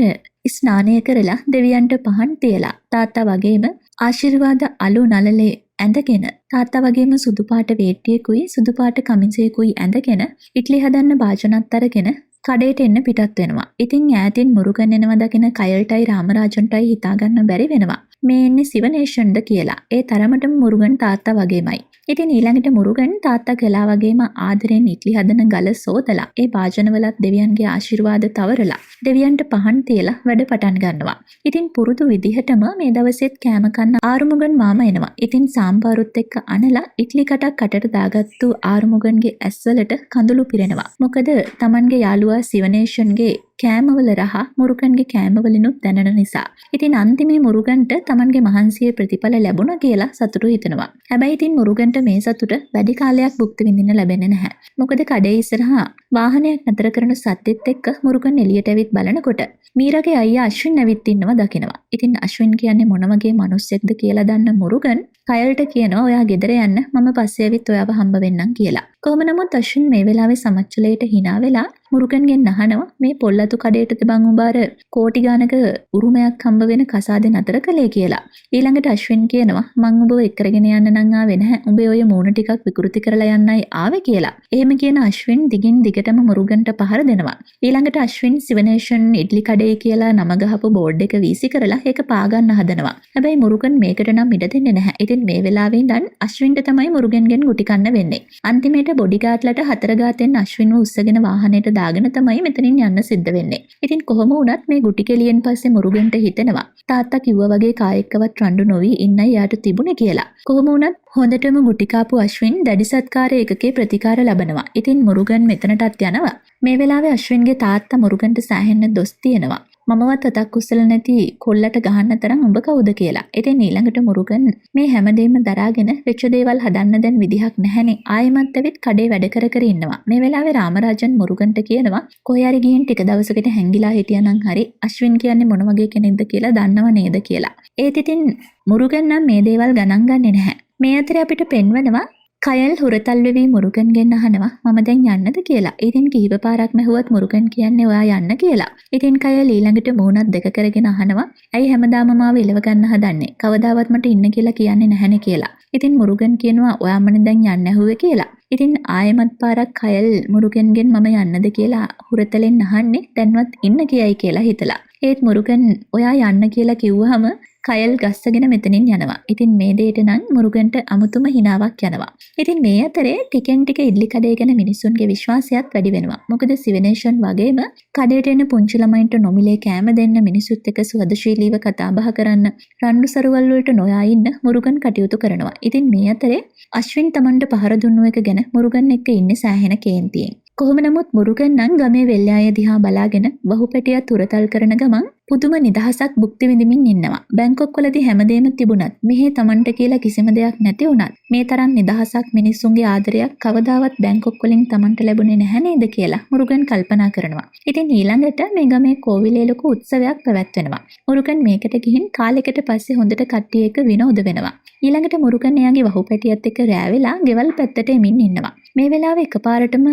ස්නානය කරලා දෙවියන්ට පහන් තියලා තාත්තා වගේම ආශිර්වාද අලු නලලේ ඇඳගෙන තාත්තා වගේම සුදු පාට වේට්ටියකුයි සුදු පාට කමිසයකුයි ඇඳගෙන ඉඩ්ලි හදන්න භාජනත් අරගෙන කඩේට එන්න පිටත් වෙනවා. ඉතින් ඈතින් මුරුගන් එනවා දකින කයල්ටයි රාමරාජන්ටයි හිතාගන්න බැරි වෙනවා. මේ එන්නේ සිවනේෂන්ද කියලා. ඒ තරමටම මුරුගන් තාත්තා වගේමයි. ඉතින් ඊළඟට මුරුගන් තාත්තා කළා වගේම ආදරෙන් ඉඩ්ලි හදන ගල සෝදලා ඒ භාජනවලත් දෙවියන්ගේ ආශිර්වාද තවරලා දෙවියන්ට පහන් තියලා වැඩ පටන් ගන්නවා. ඉතින් පුරුදු විදිහටම මේ දවසෙත් කෑම කන්න ආරුමුගන් මාමා එනවා. ඉතින් සාම්පාරුත් එක්ක අනලා ඉඩ්ලි කටක් කටට දාගත්තු ආරුමුගන්ගේ ඇස්වලට කඳුළු පිරෙනවා. මොකද Tamanගේ යාළුවා සිවනේෂන්ගේ කෑමවල රහ මුරුගන්ගේ කෑමවලිනුත් දැනෙන නිසා. ඉතින් අන්තිමේ මුරුගන්ට Tamanගේ මහන්සියේ ප්‍රතිඵල ලැබුණා කියලා සතුටු හිතනවා. හැබැයි ඉතින් මුරුගන්ට මේ සතුට වැඩි කාලයක් භුක්ති විඳින්න ලැබෙන්නේ නැහැ. මොකද කඩේ ඉස්සරහා වාහනයක් නතර කරන සද්දෙත් එක්ක මුරුගන් එළියට ඇවිත් බලනකොට මීරගේ අයියා අශ්වින් ඇවිත් ඉන්නවා දකිනවා. ඉතින් අශ්වින් කියන්නේ මොන වගේ මිනිස්සෙක්ද කියලා දන්න මුරුගන් කයල්ට කියනවා ඔයා ගෙදර යන්න මම පස්සේ ඇවිත් ඔයාව හම්බ වෙන්නම් කියලා. කොහොම නමුත් අශ්වින් මේ වෙලාවේ සමච්චලයට hina වෙලා මුරුගන්ගෙන් අහනවා මේ පොල්ලතු කඩේට තිබන් උඹාර කෝටි ගානක උරුමයක් හම්බ වෙන කසාදේ නතර කළේ කියලා. ඊළඟට අශ්වින් කියනවා මං ඔබව එක්කරගෙන යන්න නම් ආවේ නැහැ. උඹේ ඔය මූණ ටිකක් විකෘති කරලා යන්නයි ආවේ කියලා. එහෙම කියන අශ්වින් දිගින් දිගටම මුරුගන්ට පහර දෙනවා. ඊළඟට අශ්වින් සිවනේෂන් ඉඩ්ලි කඩේ කියලා නම ගහපු බෝඩ් එක වීසි කරලා ඒක පාගන්න හදනවා. හැබැයි මුරුගන් මේකට නම් ඉඩ දෙන්නේ නැහැ. ඉතින් මේ වෙලාවේ ඉඳන් අශ්වින්ට තමයි මුරුගන්ගෙන් ගුටි කන්න වෙන්නේ. අන්තිමේට බොඩිගාඩ්ලට හතර ගාතෙන් අශ්වින්ව උස්සගෙන වාහනේට දාගෙන තමයි මෙතනින් යන්න සිද්ධ වෙන්නේ. ඉතින් කොහොම වුණත් මේ ගුටි කෙලියෙන් පස්සේ මුරුගන්ට හිතෙනවා තාත්තා කිව්වා වගේ කායෙක්කවත් රණ්ඩු නොවි ඉන්නයි යාට තිබුණේ කියලා. කොහොම වුණත් හොඳටම ගුටි කාපු අශ්වින් දැඩි සත්කාර ඒකකේ ප්‍රතිකාර ලබනවා. ඉතින් මුරුගන් මෙතනටත් යනවා. මේ වෙලාවේ අශ්වින්ගේ තාත්තා මුරුගන්ට සෑහෙන්න දොස් තියනවා. මමවත් අතක් උස්සල නැති කොල්ලට ගහන්න තරම් උඹ කවුද කියලා. ඉතින් ඊළඟට මුරුගන් මේ හැමදේම දරාගෙන වෙච්ච දේවල් හදන්න දැන් විදිහක් නැහැනේ. ආයෙමත් ඇවිත් කඩේ වැඩ කර කර ඉන්නවා. මේ වෙලාවේ රාමරාජන් මුරුගන්ට කියනවා කොහේ හරි ගිහින් ටික දවසකට හැංගිලා හිටියනම් හරි අශ්වින් කියන්නේ මොන වගේ කෙනෙක්ද කියලා දන්නව නේද කියලා. ඒත් ඉතින් මුරුගන් නම් මේ දේවල් ගණන් ගන්නේ නැහැ. මේ අතරේ අපිට පෙන්වනවා කයල් හුරතල් වෙවි මුරුගන්ගෙන් අහනවා මම දැන් යන්නද කියලා. ඉතින් කිහිප පාරක්ම ඇහුවත් මුරුගන් කියන්නේ ඔයා යන්න කියලා. ඉතින් කයල් ඊළඟට මූණත් දෙක කරගෙන අහනවා ඇයි හැමදාම මාව එලව ගන්න හදන්නේ? කවදාවත් මට ඉන්න කියලා කියන්නේ නැහනේ කියලා. ඉතින් මුරුගන් කියනවා ඔයාමනේ දැන් යන්න ඇහුවේ කියලා. ඉතින් ආයෙමත් පාරක් කයල් මුරුගන්ගෙන් මම යන්නද කියලා හුරතලෙන් අහන්නේ දැන්වත් ඉන්න කියයි කියලා හිතලා. ඒත් මුරුගන් ඔයා යන්න කියලා කිව්වහම කයල් ගස්සගෙන මෙතනින් යනවා. ඉතින් මේ දෙයට නම් මුරුගන්ට අමුතුම හිනාවක් යනවා. ඉතින් මේ අතරේ ටිකෙන් ටික ඉඩ්ලි කඩේ ගැන මිනිස්සුන්ගේ විශ්වාසයත් වැඩි වෙනවා. මොකද සිවිනේෂන් වගේම කඩේට එන පුංචි ළමයින්ට නොමිලේ කෑම දෙන්න මිනිස්සුත් එක්ක සුවදශීලීව කතා බහ කරන්න රණ්ඩු සරුවල් වලට නොයා ඉන්න මුරුගන් කටයුතු කරනවා. ඉතින් මේ අතරේ අශ්වින් තමන්ට පහර දුන්නු එක ගැන මුරුගන් එක්ක ඉන්නේ සෑහෙන කේන්තියෙන්. කොහොම නමුත් මුරුගන් නම් ගමේ වෙල්යාය දිහා බලාගෙන වහුපැටිය තුරතල් කරන ගමන් පුදුම නිදහසක් භුක්ති විඳින්මින් ඉන්නවා. බැංකොක් වලදී හැමදේම තිබුණත් මෙහි තමන්ට කියලා කිසිම දෙයක් නැති වුණත් මේ තරම් නිදහසක් මිනිස්සුන්ගේ ආදරයක් කවදාවත් බැංකොක් වලින් තමන්ට ලැබුණේ නැහැ නේද කියලා මුරුගන් කල්පනා කරනවා. ඉතින් ඊළඟට මේ ගමේ කෝවිලේ ලොකු උත්සවයක් පැවැත්වෙනවා. මුරුගන් මේකට ගිහින් කාලෙකට පස්සේ හොඳට කට්ටිය එක්ක විනෝද වෙනවා. ඊළඟට මුරුගන් එයාගේ වහුපැටියත් එක්ක රැවෙලා ගෙවල් පැත්තට එමින් ඉන්නවා. මේ වෙලාවේ එකපාරටම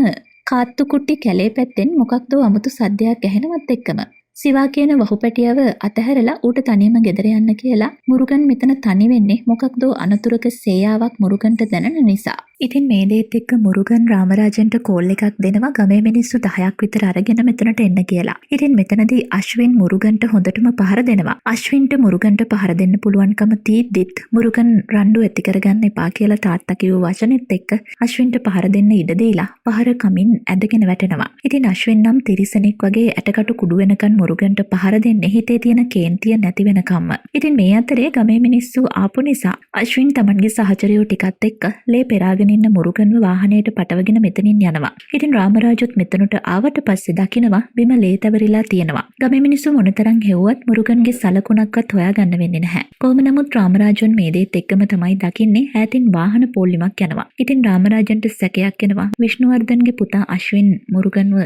කාත්තු කුට්ටි කැලේ පැත්තෙන් මොකක්ද අමුතු සද්දයක් ඇහෙනවත් එක්කම සිවා කියන වහුපැටියව අතහැරලා ඌට තනියම ගෙදර යන්න කියලා මුරුගන් මෙතන තනි වෙන්නේ මොකක්ද අනතුරක සේයාවක් මුරුගන්ට දැනෙන නිසා. ඉතින් මේ දේත් එක්ක මුරුගන් රාමරාජන්ට කෝල් එකක් දෙනවා ගමේ මිනිස්සු 10ක් විතර අරගෙන මෙතනට එන්න කියලා. ඉතින් මෙතනදී අශ්වින් මුරුගන්ට හොඳටම පහර දෙනවා. අශ්වින්ට මුරුගන්ට පහර දෙන්න පුළුවන්කම තියෙද්දිත් මුරුගන් රණ්ඩු ඇති කරගන්න එපා කියලා තාත්තා කිව්ව වචනෙත් එක්ක අශ්වින්ට පහර දෙන්න ඉඩ දීලා පහර කමින් ඇදගෙන වැටෙනවා. ඉතින් අශ්වින් නම් තිරිසනෙක් වගේ ඇටකටු කුඩු වෙනකන් මුරුගන්ට පහර දෙන්නේ හිතේ තියෙන කේන්තිය නැති වෙනකම්ම. ඉතින් මේ අතරේ ගමේ මිනිස්සු ආපු නිසා අශ්වින් තමන්ගේ සහචරයෝ ටිකත් එක්ක ලේ පෙරාගෙන ඉන්න මුරුගන්ව වාහනයට පටවගෙන මෙතනින් යනවා. ඉතින් රාමරාජුත් මෙතනට ආවට පස්සේ දකිනවා බිම ලේ තැවරිලා තියෙනවා. ගමේ මිනිස්සු මොනතරම් හෙව්වත් මුරුගන්ගේ සලකුණක්වත් හොයාගන්න වෙන්නේ නැහැ. කොහොම නමුත් රාමරාජන් මේ දේත් එක්කම තමයි දකින්නේ ඈතින් වාහන පොල්ලිමක් යනවා. ඉතින් රාමරාජන්ට සැකයක් එනවා විෂ්ණුවර්ධන්ගේ පුතා අශ්වින් මුරුගන්ව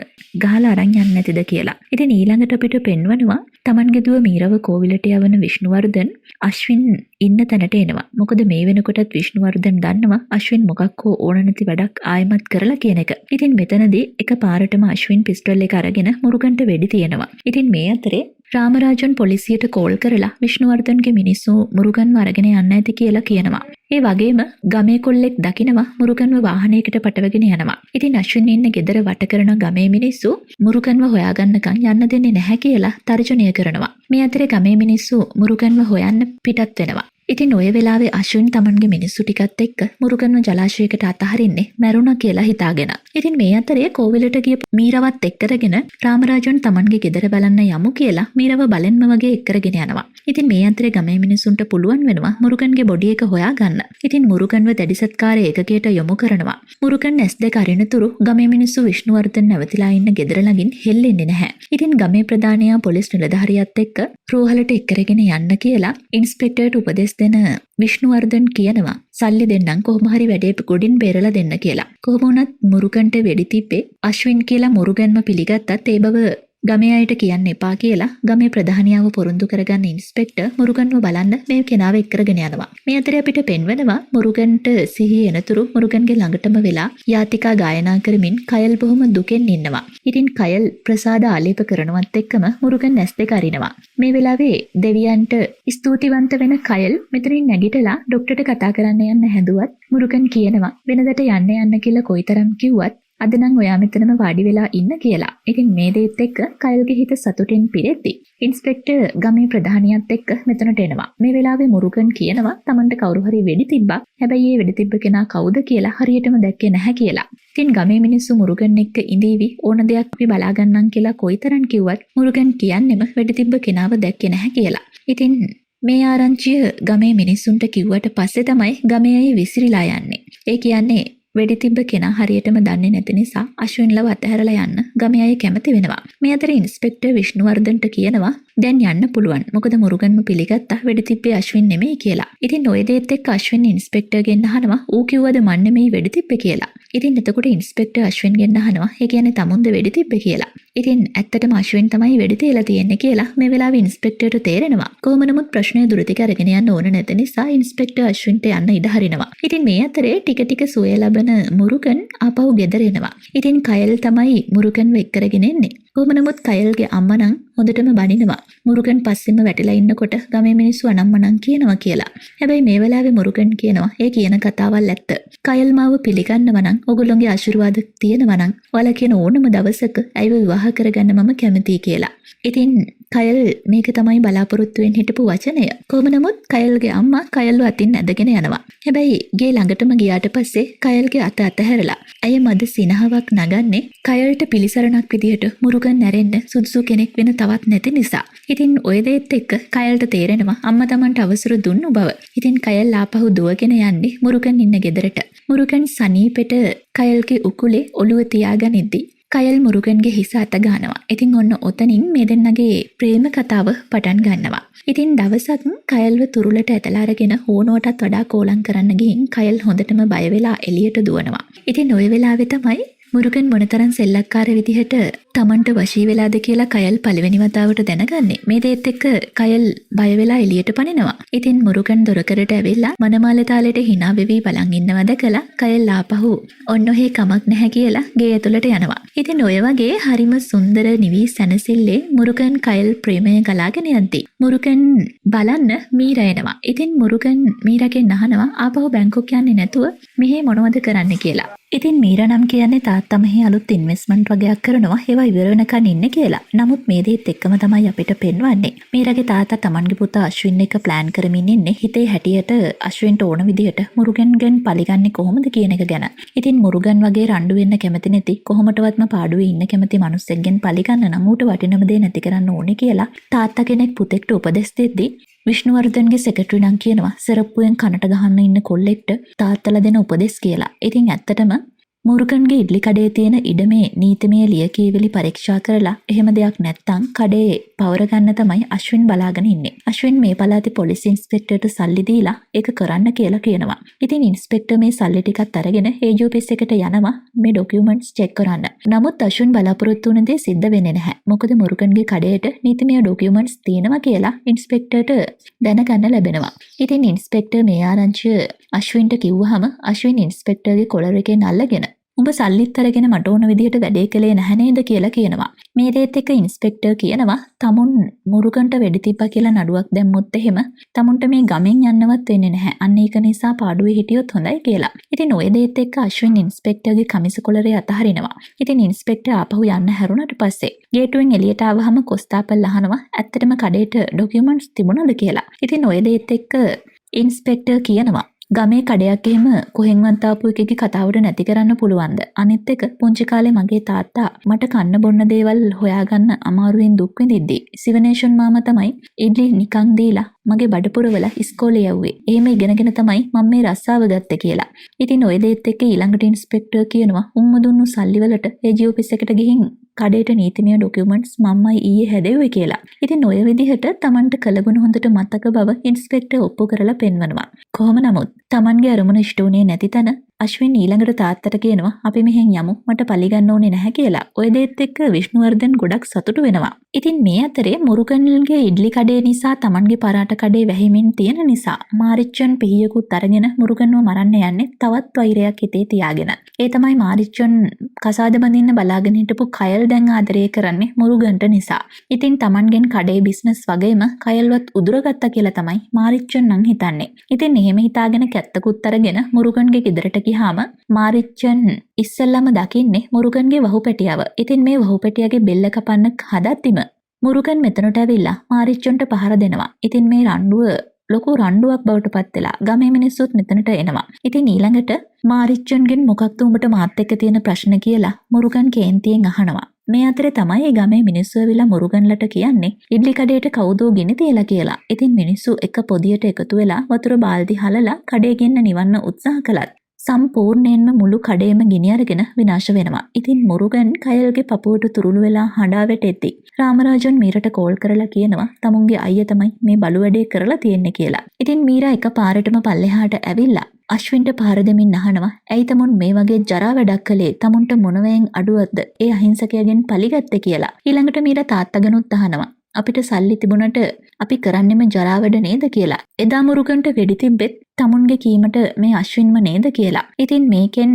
ගහලා අරන් යන්නේ නැතිද කියලා. ඉතින් ඊළඟට අපිට පෙන්වනවා තමන්ගේ දුව මීරව කෝවිලට යවන විෂ්ණුවර්ධන් අශ්වින් ඉන්න තැනට එනවා. මොකද මේ වෙනකොටත් විෂ්ණුවර්ධන් දන්නවා අශ්වින් මොකක් හෝ ඕන නැති වැඩක් ආයමත් කරලා කියන එක. ඉතින් මෙතනදී එකපාරටම අශ්වින් පිස්ටල් එක අරගෙන මුරුගන්ට වෙඩි තියනවා. ඉතින් මේ අතරේ රාමරාජන් පොලිසියට කෝල් කරලා විෂ්ණුවර්ධන්ගේ මිනිස්සු මුරුගන්ව අරගෙන යන්න ඇති කියලා කියනවා. ඒ වගේම ගමේ කොල්ලෙක් දකිනවා මුරුගන්ව වාහනයකට පටවගෙන යනවා. ඉතින් අශ්වින් ඉන්න ගෙදර වට කරන ගමේ මිනිස්සු මුරුගන්ව හොයාගන්නකම් යන්න දෙන්නේ නැහැ කියලා තර්ජනය කරනවා. මේ අතරේ ගමේ මිනිස්සු මුරුගන්ව හොයන්න පිටත් වෙනවා. ඉතින් ඔය වෙලාවේ අශ්වින් තමන්ගේ මිනිස්සු ටිකත් එක්ක මුරුගන්ව ජලාශයකට අතහරින්නේ මැරුණා කියලා හිතාගෙන. ඉතින් මේ අතරේ කෝවිලට ගිය මීරවත් එක්කරගෙන රාමරාජන් තමන්ගේ ගෙදර බලන්න යමු කියලා මීරව බලෙන්ම වගේ එක්කරගෙන යනවා. ඉතින් මේ අතරේ ගමේ මිනිසුන්ට පුළුවන් වෙනවා මුරුගන්ගේ බොඩි එක හොයාගන්න. ඉතින් මුරුගන්ව දැඩි සත්කාර ඒකකයට යොමු කරනවා. මුරුගන් S2 අරිනතුරු ගමේ මිනිස්සු විෂ්ණුවර්ධන් නැවතිලා ඉන්න ගෙදර ළඟින් හෙල්ලෙන්නේ නැහැ. ඉතින් ගමේ ප්‍රධානියා පොලිස් නිලධාරියත් එක්ක රෝහලට එක්කරගෙන යන්න කියලා ඉන්ස්පෙක්ටර්ට උපදෙස් දෙන විෂ්ණුවර්ධන් කියනවා සල්ලි දෙන්නම් කොහොම හරි වැඩේ ගොඩින් බේරලා දෙන්න කියලා. කොහොම වුණත් මුරුගන්ට වෙඩි තිබ්බේ අශ්වින් කියලා මුරුගන්ම පිළිගත්තත් ඒ බව ගමේ අයට කියන්න එපා කියලා ගමේ ප්‍රධානියාව පොරොන්දු කරගන්න ඉන්ස්පෙක්ටර් මුරුගන්ව බලන්න මේ කෙනාව එක්කරගෙන යනවා. මේ අතරේ අපිට පෙන්වනවා මුරුගන්ට සිහිය එනතුරු මුරුගන්ගේ ළඟටම වෙලා යාතිකා ගායනා කරමින් කයල් බොහොම දුකෙන් ඉන්නවා. ඉතින් කයල් ප්‍රසාද ආලේප කරනවත් එක්කම මුරුගන් S2 අරිනවා. මේ වෙලාවේ දෙවියන්ට ස්තුතිවන්ත වෙන කයල් මෙතනින් නැගිටලා ડોක්ටර්ට කතා කරන්න යන්න හැදුවත් මුරුගන් කියනවා වෙනදට යන්න කියලා කොයිතරම් කිව්වත් අද නම් ඔයා මෙතනම වාඩි වෙලා ඉන්න කියලා. ඉතින් මේ දේත් එක්ක කයල්ගේ හිත සතුටින් පිරෙද්දි ඉන්ස්පෙක්ටර් ගමේ ප්‍රධානියත් එක්ක මෙතනට එනවා. මේ වෙලාවේ මුරුගන් කියනවා තමන්ට කවුරු හරි වෙඩි තිබ්බා. හැබැයි ඒ වෙඩි තිබ්බ කෙනා කවුද කියලා හරියටම දැක්කේ නැහැ කියලා. ඉතින් ගමේ මිනිස්සු මුරුගන් එක්ක ඉඳීවි ඕන දෙයක් අපි බලා ගන්නම් කියලා කොයිතරම් කිව්වත් මුරුගන් කියන්නෙම වෙඩි තිබ්බ කෙනාව දැක්කේ නැහැ කියලා. ඉතින් මේ ආරංචිය ගමේ මිනිස්සුන්ට කිව්වට පස්සේ තමයි ගමේ අය විසිරීලා යන්නේ. ඒ කියන්නේ වෙඩි තිබ්බ කෙනා හරියටම දන්නේ නැති නිසා අශ්වින්ලව අතහැරලා යන්න ගමේ අය කැමති වෙනවා. මේ අතර ඉන්ස්පෙක්ටර් විෂ්ණුවර්ධන්ට කියනවා දැන් යන්න පුළුවන්. මොකද මුරුගන්ම පිළිගත්තා වෙඩි තිබ්බේ අශ්වින් නෙමෙයි කියලා. ඉතින් ඔය දේත් එක්ක අශ්වින් ඉන්ස්පෙක්ටර්ගෙන් අහනවා ඌ කිව්වද මන් නෙමෙයි වෙඩි තිබ්බේ කියලා. ඉතින් එතකොට ඉන්ස්පෙක්ටර් අශ්වින්ගෙන් අහනවා ඒ කියන්නේ තමුන්ද වෙඩි තිබ්බේ කියලා. ඉතින් ඇත්තටම අශ්වින් තමයි වෙඩි තියලා තියෙන්නේ කියලා මේ වෙලාවේ ඉන්ස්පෙක්ටර්ට තේරෙනවා. කොහොම නමුත් ප්‍රශ්නේ දුරදිග අරගෙන යන්න ඕන නැති නිසා ඉන්ස්පෙක්ටර් අශ්වින්ට යන්න ඉඩ හරිනවා. ඉතින් මේ අතරේ ටික ටික සුවය ලබන මුරුගන් ආපහු ගෙදර එනවා. ඉතින් කයල් තමයි මුරුගන්ව එක් කරගෙන එන්නේ. කොහොම නමුත් කයල්ගේ අම්මා නම් හොඳටම බනිනවා. මුරුගන් පස්සෙම වැටිලා ඉන්නකොට ගමේ මිනිස්සු අනම්මනම් කියනවා කියලා. හැබැයි මේ වෙලාවේ මුරුගන් කියනවා ඒ කියන කතාවල් ඇත්ත. කයල් මාව පිළිගන්නවා නම් ඔගොල්ලෝගේ ආශිර්වාද තියෙනවා නම් ඔයාලා කියන ඕනම දවසක ඇයිව විවාහ කරගන්න මම කැමතියි කියලා. ඉතින් කයල් මේක තමයි බලාපොරොත්තු වෙන්න හිටපු වචනය. කොහොම නමුත් කයල්ගේ අම්මා කයල්ව අතින් ඇදගෙන යනවා. හැබැයි ගේ ළඟටම ගියාට පස්සේ කයල්ගේ අත අතහැරලා ඇය මද සිනහවක් නගන්නේ කයල්ට පිළිසරණක් විදිහට මුරුගන් නැරෙන්න සුදුසු කෙනෙක් වෙන තවත් නැති නිසා. ඉතින් ඔය දේත් එක්ක කයල්ට තේරෙනවා අම්මා Tamanට අවසර දුන්නු බව. ඉතින් කයල් ආපහු දුවගෙන යන්නේ මුරුගන් ඉන්න ගෙදරට. මුරුගන් සනීපෙට කයල්ගේ උකුලේ ඔළුව තියාගනිද්දී කයල් මුරුගන්ගේ හිස අත ගන්නවා. ඉතින් ඔන්න ඔතනින් මේ දෙන්නගේ ප්‍රේම කතාව පටන් ගන්නවා. ඉතින් දවසක් කයල්ව තුරුලට ඇදලා අරගෙන හෝනුවටත් වඩා කෝලම් කරන්න ගිහින් කයල් හොඳටම බය වෙලා එළියට දුවනවා. ඉතින් ওই වෙලාවේ තමයි මුරුගන් මොනතරම් සෙල්ලක්කාර විදිහට Tamanට වශී වෙලාද කියලා කයල් පළවෙනි වතාවට දැනගන්නේ. මේ දේත් එක්ක කයල් බය වෙලා එළියට පනිනවා. ඉතින් මුරුගන් දොරකඩට ඇවිල්ලා මනමාලේ තාලෙට hina වෙවි බලන් ඉන්නවා දැකලා කයල් ආපහු ඔන්න ඔහේ කමක් නැහැ කියලා ගේ ඇතුළට යනවා. ඉතින් ඔය වගේ හරිම සුන්දර නිවි සැනසෙල්ලේ මුරුගන් කයල් ප්‍රේමය ගලාගෙන යද්දී මුරුගන් බලන්න මීරා එනවා. ඉතින් මුරුගන් මීරාගෙන් අහනවා ආපහු බැංකුවක් යන්නේ නැතුව මෙහි මොනවද කරන්න කියලා. ඉතින් මීරා නම් කියන්නේ තාත්තා මෙහි අලුත් ඉන්වෙස්ට්මන්ට් වගේක් කරනවා. ඒවා ඉවර වෙනකන් ඉන්නේ කියලා. නමුත් මේ දේත් එක්කම තමයි අපිට පෙන්වන්නේ. මීරාගේ තාත්තා Tamanගේ පුතා අශ්වින් එක ප්ලෑන් කරමින් ඉන්නේ හිතේ හැටියට අශ්වින්ට ඕන විදිහට මුරුගන්ගෙන් පරිගන්නේ කොහොමද කියන එක ගැන. ඉතින් මුරුගන් වගේ රණ්ඩු වෙන්න කැමති නැති කොහොමටවත්ම පාඩුවේ ඉන්න කැමති මිනිස්සෙක්ගෙන් පරිගන්න නම් ඌට වටිනම දේ නැති කරන්න ඕනේ කියලා තාත්තා කෙනෙක් පුතෙක්ට උපදෙස් දෙද්දී විෂ්ණුවර්ධන්ගේ සෙක්‍රටරි නම් කියනවා සරප්පුවෙන් කනට ගහන්න ඉන්න කොල්ලෙක්ට තාත්තලා දෙන උපදෙස් කියලා. ඉතින් ඇත්තටම මුරුගන්ගේ ඉඩ්ලි කඩේ තියෙන ඉඩමේ නීතිමය ලියකියවිලි පරීක්ෂා කරලා එහෙම දෙයක් නැත්තම් කඩේ පවර ගන්න තමයි අශ්වින් බලාගෙන ඉන්නේ. අශ්වින් මේ පළාතේ පොලිස් ඉන්ස්පෙක්ටර්ට සල්ලි දීලා ඒක කරන්න කියලා කියනවා. ඉතින් ඉන්ස්පෙක්ටර් මේ සල්ලි ටිකත් අරගෙන AGOපිස් එකට යනවා මේ ડોකියුමන්ට්ස් චෙක් කරන්න. නමුත් අශ්වින් බලාපොරොත්තු වුණ දේ සිද්ධ වෙන්නේ නැහැ. මොකද මුරුගන්ගේ කඩේට නීතිමය ડોකියුමන්ට්ස් තියෙනවා කියලා ඉන්ස්පෙක්ටර්ට දැනගන්න ලැබෙනවා. ඉතින් ඉන්ස්පෙක්ටර් මේ ආරංචිය අශ්වින්ට කිව්වහම අශ්වින් ඉන්ස්පෙක්ටර්ගේ කොලර් එකෙන් අල්ලගෙන උඹ සල්ලිත් අරගෙන මට ඕන විදිහට වැඩේ කළේ නැහැ නේද කියලා කියනවා. මේ දේත් එක්ක ඉන්ස්පෙක්ටර් කියනවා තමුන් මුරුගන්ට වෙඩි තිබ්බා කියලා නඩුවක් දැම්මොත් එහෙම තමුන්ට මේ ගමෙන් යන්නවත් වෙන්නේ නැහැ. අන්න ඒක නිසා පාඩුවේ හිටියොත් හොඳයි කියලා. ඉතින් ওই දේත් එක්ක අශ්වින් ඉන්ස්පෙක්ටර්ගේ කමිස කොලරේ අතහරිනවා. ඉතින් ඉන්ස්පෙක්ටර් ආපහු යන්න හැරුණාට පස්සේ ගේට්ටුවෙන් එළියට ආවහම කොස්තාපල් අහනවා ඇත්තටම කඩේට ડોකියුමන්ට්ස් තිබුණාද කියලා. ඉතින් ওই දේත් එක්ක ඉන්ස්පෙක්ටර් කියනවා ගමේ කඩයක් එහෙම කොහෙන්වත් ආපු එකකගේ කතාවට නැති කරන්න පුළුවන්ද? අනිත් එක පුංචි කාලේ මගේ තාත්තා මට කන්න බොන්න දේවල් හොයාගන්න අමාරුවෙන් දුක් විඳිද්දී සිවනේෂන් මාමා තමයි ඉඩ්ලි නිකන් දීලා මගේ බඩපුරවල ඉස්කෝලේ යවුවේ. එහෙම ඉගෙනගෙන තමයි මම මේ රස්සාව ගත්තේ කියලා. ඉතින් ওই දේත් එක්ක ඊළඟට ඉන්ස්පෙක්ටර් කියනවා උම්ම දුන්නු සල්ලි වලට AG ඔෆිස් එකට ගිහින් කඩේට නීතිමය ડોකියුමන්ට්ස් මම්මයි ඊයේ හැදෙව්වේ කියලා. ඉතින් ඔය විදිහට Tamanට කළගුණ හොඳට මතක බව ඉන්ස්පෙක්ටර් ඔප්පු කරලා පෙන්වනවා. කොහොම නමුත් Tamanගේ අරමුණ ඉෂ්ට වුණේ නැති තැන අශ්වින් ඊළඟට තාත්තට කියනවා අපි මෙහෙන් යමු මට පලිගන්න ඕනේ නැහැ කියලා. ඔය දේත් එක්ක විෂ්ණුවර්ධන් ගොඩක් සතුටු වෙනවා. ඉතින් මේ අතරේ මුරුගන්ගේ ඉඩ්ලි කඩේ නිසා Tamanගේ පරාට කඩේ වැහිමින් තියෙන නිසා මාරිච්චන් පිහියකුත් අරගෙන මුරුගන්ව මරන්න යන්නේ තවත් වෛරයක් හිතේ තියාගෙන. ඒ තමයි මාරිච්චන් කසාද බඳින්න බලාගෙන හිටපු කයල් දැන් ආදරය කරන්නේ මුරුගන්ට නිසා. ඉතින් Tamanගෙන් කඩේ බිස්නස් වගේම කයල්වත් උදුරගත්තා කියලා තමයි මාරිච්චන් නම් හිතන්නේ. ඉතින් එහෙම හිතාගෙන කැත්තකුත් අරගෙන මුරුගන්ගේ ගෙදරට ගියාම මාරිච්චන් ඉස්සෙල්ලාම දකින්නේ මුරුගන්ගේ වහුපැටියව. ඉතින් මේ වහුපැටියගේ බෙල්ල කපන්න හදද්දිම මුරුගන් මෙතනට ඇවිල්ලා මාරිච්චන්ට පහර දෙනවා. ඉතින් මේ රණ්ඩුව ලොකු රණ්ඩුවක් බවට පත් වෙලා ගමේ මිනිස්සුත් මෙතනට එනවා. ඉතින් ඊළඟට මාරිච්චන්ගෙන් මොකක්ද උඹට මාත් එක්ක තියෙන ප්‍රශ්න කියලා මුරුගන් කේන්තියෙන් අහනවා. මේ අතරේ තමයි ගමේ මිනිස්සු ඇවිල්ලා මුරුගන්ලට කියන්නේ ඉඩ්ලි කඩේට කවුදෝ ගිනි තියලා කියලා. ඉතින් මිනිස්සු එක පොදියට එකතු වෙලා වතුර බාල්දි හලලා කඩේ ගෙන්න නිවන්න උත්සාහ කළත් සම්පූර්ණයෙන්ම මුළු කඩේම ගිනි අරගෙන විනාශ වෙනවා. ඉතින් මුරුගන් කයල්ගේ පපුවට තුරුළු වෙලා හඬා වැටෙද්දි රාමරාජන් මීරට කෝල් කරලා කියනවා තමුන්ගේ අයියා තමයි මේ බලු වැඩේ කරලා තියෙන්නේ කියලා. ඉතින් මීරා එක පාරටම පල්ලෙහාට ඇවිල්ලා අශ්වින්ට පාර දෙමින් අහනවා ඇයි තමුන් මේ වගේ ජරා වැඩක් කළේ? තමුන්ට මොනවයෙන් අඩුවක්ද ඒ අහිංසකයාගෙන් පලිගත්තේ කියලා. ඊළඟට මීරා තාත්තගෙනුත් අහනවා අපිට සල්ලි තිබුණට අපි කරන්නෙම ජරා වැඩ නේද කියලා. එදා මුරුගන්ට වෙඩි තිබ්බෙත් තමුන්ගේ කීමට මේ අශ්වින්ම නේද කියලා. ඉතින් මේකෙන්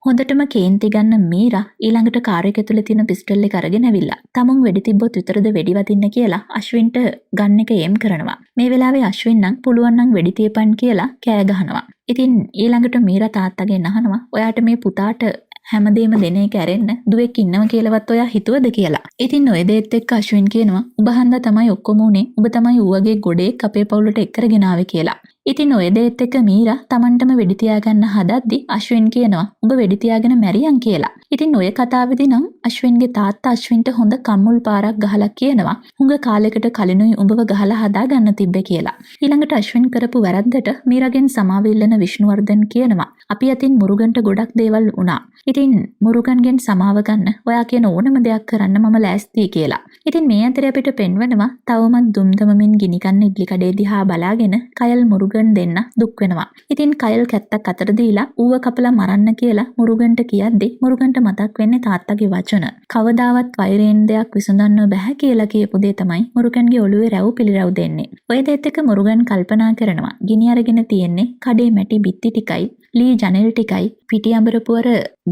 හොඳටම කේන්ති ගන්න මීරා ඊළඟට කාර් එක ඇතුලේ තියෙන පිස්ටල් එක අරගෙන ඇවිල්ලා තමුන් වෙඩි තිබ්බොත් විතරද වෙඩි වදින්න කියලා අශ්වින්ට ගන්න එක එම් කරනවා. මේ වෙලාවේ අශ්වින් නම් පුළුවන් නම් වෙඩි තියපන් කියලා කෑ ගහනවා. ඉතින් ඊළඟට මීරා තාත්තගෙන් අහනවා ඔයාට මේ පුතාට හැමදේම දෙන එක ඇරෙන්න දුවෙක් ඉන්නවා කියලාවත් ඔයා හිතුවද කියලා. ඉතින් ඔය දේත් එක්ක අශ්වින් කියනවා උඹ හන්දා තමයි ඔක්කොම උනේ. උඹ තමයි ඌවගේ ගොඩේක් අපේ පවුලට එක්කරගෙන ආවේ කියලා. ඉතින් ඔය දේත් එක්ක මීරා තමන්ටම වෙඩි තියාගන්න හදද්දි අශ්වින් කියනවා උඹ වෙඩි තියාගෙන මැරියන් කියලා. ඉතින් ඔය කතාවේදී නම් අශ්වින්ගේ තාත්තා අශ්වින්ට හොඳ කම්මුල් පාරක් ගහලා කියනවා හුඟ කාලයකට කලිනුයි උඹව ගහලා හදාගන්න තිබ්බේ කියලා. ඊළඟට අශ්වින් කරපු වැරද්දට මීරාගෙන් සමාව ඉල්ලන විෂ්ණුවර්ධන් කියනවා අපි අතින් මුරුගන්ට ගොඩක් දේවල් වුණා. ඉතින් මුරුගන්ගෙන් සමාව ගන්න ඔයා කියන ඕනම දෙයක් කරන්න මම ලෑස්තියි කියලා. ඉතින් මේ අතරේ අපිට පෙන්වනවා තවමත් දුම්දමමින් ගිනි කන්න ඉඩ්ලි කඩේ දිහා බලාගෙන කයල් මුරුගන් දෙන්න දුක් වෙනවා. ඉතින් කයල් කැත්තක් අතට දීලා ඌව කපලා මරන්න කියලා මුරුගන්ට කියද්දි මුරුගන්ට මතක් වෙන්නේ තාත්තගේ වචන. කවදාවත් වෛරයෙන් දෙයක් විසඳන්න බෑ කියලා කියපු දේ තමයි මුරුගන්ගේ ඔළුවේ රැව් පිළිරැව් දෙන්නේ. ඔය දෙත් එක මුරුගන් කල්පනා කරනවා ගිනි අරගෙන තියෙන්නේ කඩේ මැටි බිත්ති ටිකයි ලී ජනෙල් ටිකයි පිටි අඹරපුවර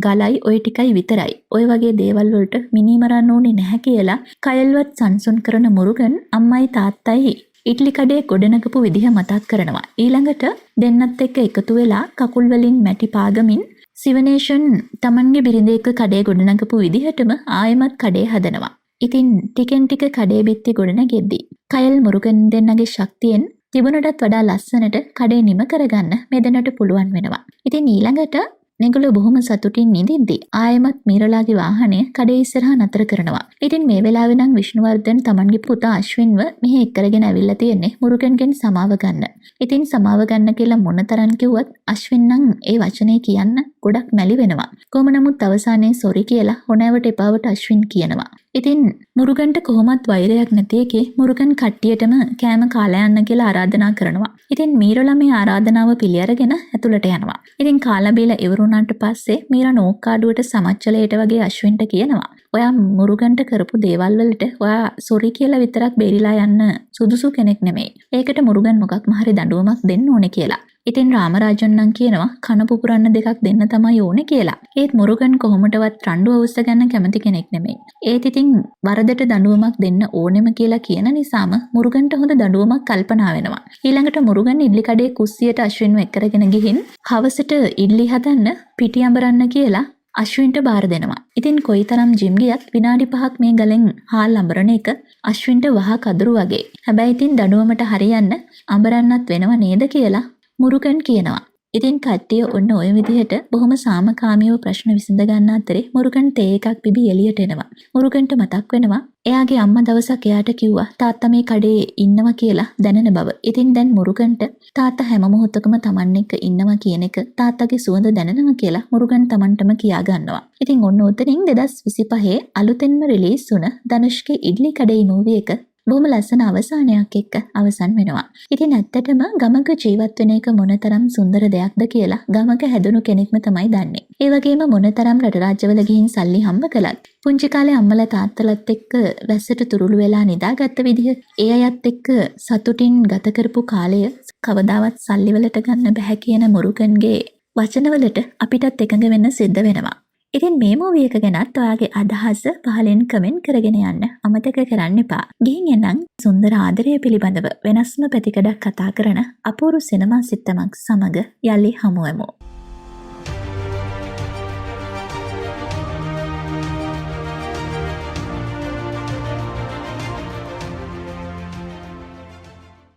ගලයි ඔය ටිකයි විතරයි. ඔය වගේ දේවල් වලට මිනි මරන්න ඕනේ නැහැ කියලා කයල්වත් සංසුන් කරන මුරුගන් අම්මයි තාත්තයි ඉඩ්ලි කඩේ ගොඩනගපු විදිහ මතක් කරනවා. ඊළඟට දෙන්නත් එක්ක එකතු වෙලා කකුල් වලින් මැටි පාගමින් සිවනේෂන් තමන්ගේ බිරිඳේක කඩේ ගොඩනගපු විදිහටම ආයෙමත් කඩේ හදනවා. ඉතින් ටිකෙන් ටික කඩේ බිත්ති ගොඩනගෙද්දි කයල් මුරුගන් දෙන්නගේ ශක්තියෙන් තිබුණටත් වඩා ලස්සනට කඩේ නිම කරගන්න මෙදනට පුළුවන් වෙනවා. ඉතින් ඊළඟට මේගොල්ලෝ බොහොම සතුටින් ඉඳිද්දි ආයෙමත් මීරලාගේ වාහනය කඩේ ඉස්සරහා නතර කරනවා. ඉතින් මේ වෙලාවේ නම් විෂ්ණුවර්ධන් තමන්ගේ පුතා අශ්වින්ව මෙහි එක්කරගෙන ඇවිල්ලා තියෙන්නේ මුරුගන්ගෙන් සමාව ගන්න. ඉතින් සමාව ගන්න කියලා මොනතරම් කිව්වත් අශ්වින් නම් ඒ වචනේ කියන්න ගොඩක් මැලි වෙනවා. කොහොම නමුත් අවසානයේ සොරි කියලා හොනෑවට එපාවට අශ්වින් කියනවා. ඉතින් මුරුගන්ට කොහොමත් වෛරයක් නැති එකේ මුරුගන් කට්ටියටම කෑම කාලා යන්න කියලා ආරාධනා කරනවා. ඉතින් මීරලා මේ ආරාධනාව පිළි අරගෙන ඇතුළට යනවා. ඉතින් කාලා බීලා ඉවරුණාට පස්සේ මීරා නෝක්කාඩුවට සමච්චලයට වගේ අශ්වින්ට කියනවා. ඔයා මුරුගන්ට කරපු දේවල් වලට ඔයා සොරි කියලා විතරක් බේරිලා යන්න සුදුසු කෙනෙක් නෙමෙයි. ඒකට මුරුගන් මොකක්ම හරි දඬුවමක් දෙන්න ඕනේ කියලා. ඉතින් රාමරාජන් නම් කියනවා කන පුපුරන්න දෙකක් දෙන්න තමයි ඕනේ කියලා. ඒත් මුරුගන් කොහොමටවත් රණ්ඩු අවශ්‍ය ගන්න කැමති කෙනෙක් නෙමෙයි. ඒත් ඉතින් වරදට දඬුවමක් දෙන්න ඕනෙම කියලා කියන නිසාම මුරුගන්ට හොඳ දඬුවමක් කල්පනා වෙනවා. ඊළඟට මුරුගන් ඉඩ්ලි කඩේ කුස්සියට අශ්වින්ව එක්කරගෙන ගිහින් හවසට ඉඩ්ලි හදන්න පිටි අඹරන්න කියලා අශ්වින්ට බාර දෙනවා. ඉතින් කොයිතරම් ජිම් ගියත් විනාඩි 5ක් මේ ගලෙන් හාල් අඹරන එක අශ්වින්ට වහ කදුරු වගේ. හැබැයි ඉතින් දඬුවමට හරියන්න අඹරන්නත් වෙනව නේද කියලා මුරුගන් කියනවා. ඉතින් කට්ටිය ඔන්න ඔය විදිහට බොහොම සාමකාමීව ප්‍රශ්න විසඳ ගන්න අතරේ මුරුගන් තේ එකක් බිබී එළියට එනවා. මුරුගන්ට මතක් වෙනවා එයාගේ අම්මා දවසක් එයාට කිව්වා තාත්තා මේ කඩේ ඉන්නවා කියලා දැනෙන බව. ඉතින් දැන් මුරුගන්ට තාත්තා හැම මොහොතකම Taman එක්ක ඉන්නවා කියන එක තාත්තගේ සුවඳ දැනෙනවා කියලා මුරුගන් Tamanටම කියා ගන්නවා. ඉතින් ඔන්න උතනින් 2025 අලුතෙන්ම රිලීස් වුණ ධනුෂ්ගේ ඉඩ්ලි කඩේ මූවි එක බොහොම ලස්සන අවසානයක් එක්ක අවසන් වෙනවා. ඉතින් ඇත්තටම ගමක ජීවත් වෙන එක මොනතරම් සුන්දර දෙයක්ද කියලා ගමක හැදුණු කෙනෙක්ම තමයි දන්නේ. ඒ වගේම මොනතරම් රට රාජ්‍යවල ගිහින් සල්ලි හම්බ කළත් පුංචි කාලේ අම්මලා තාත්තලාත් එක්ක වැස්සට තුරුළු වෙලා නිදාගත්ත විදිහ, ඒ අයත් එක්ක සතුටින් ගත කරපු කාලය කවදාවත් සල්ලි වලට ගන්න බෑ කියන මුරුගන්ගේ වචනවලට අපිටත් එකඟ වෙන්න සිද්ධ වෙනවා. ඉතින් මේ මූවි එක ගැනත් ඔයාගේ අදහස පහලින් කමෙන්ට් කරගෙන යන්න අමතක කරන්න එපා. ගිහින් එනම් සුන්දර ආදරය පිළිබඳව වෙනස්ම පැතිකඩක් කතා කරන අපූර්ව සිනමා සිත්තමක් සමග යලි හමුවෙමු.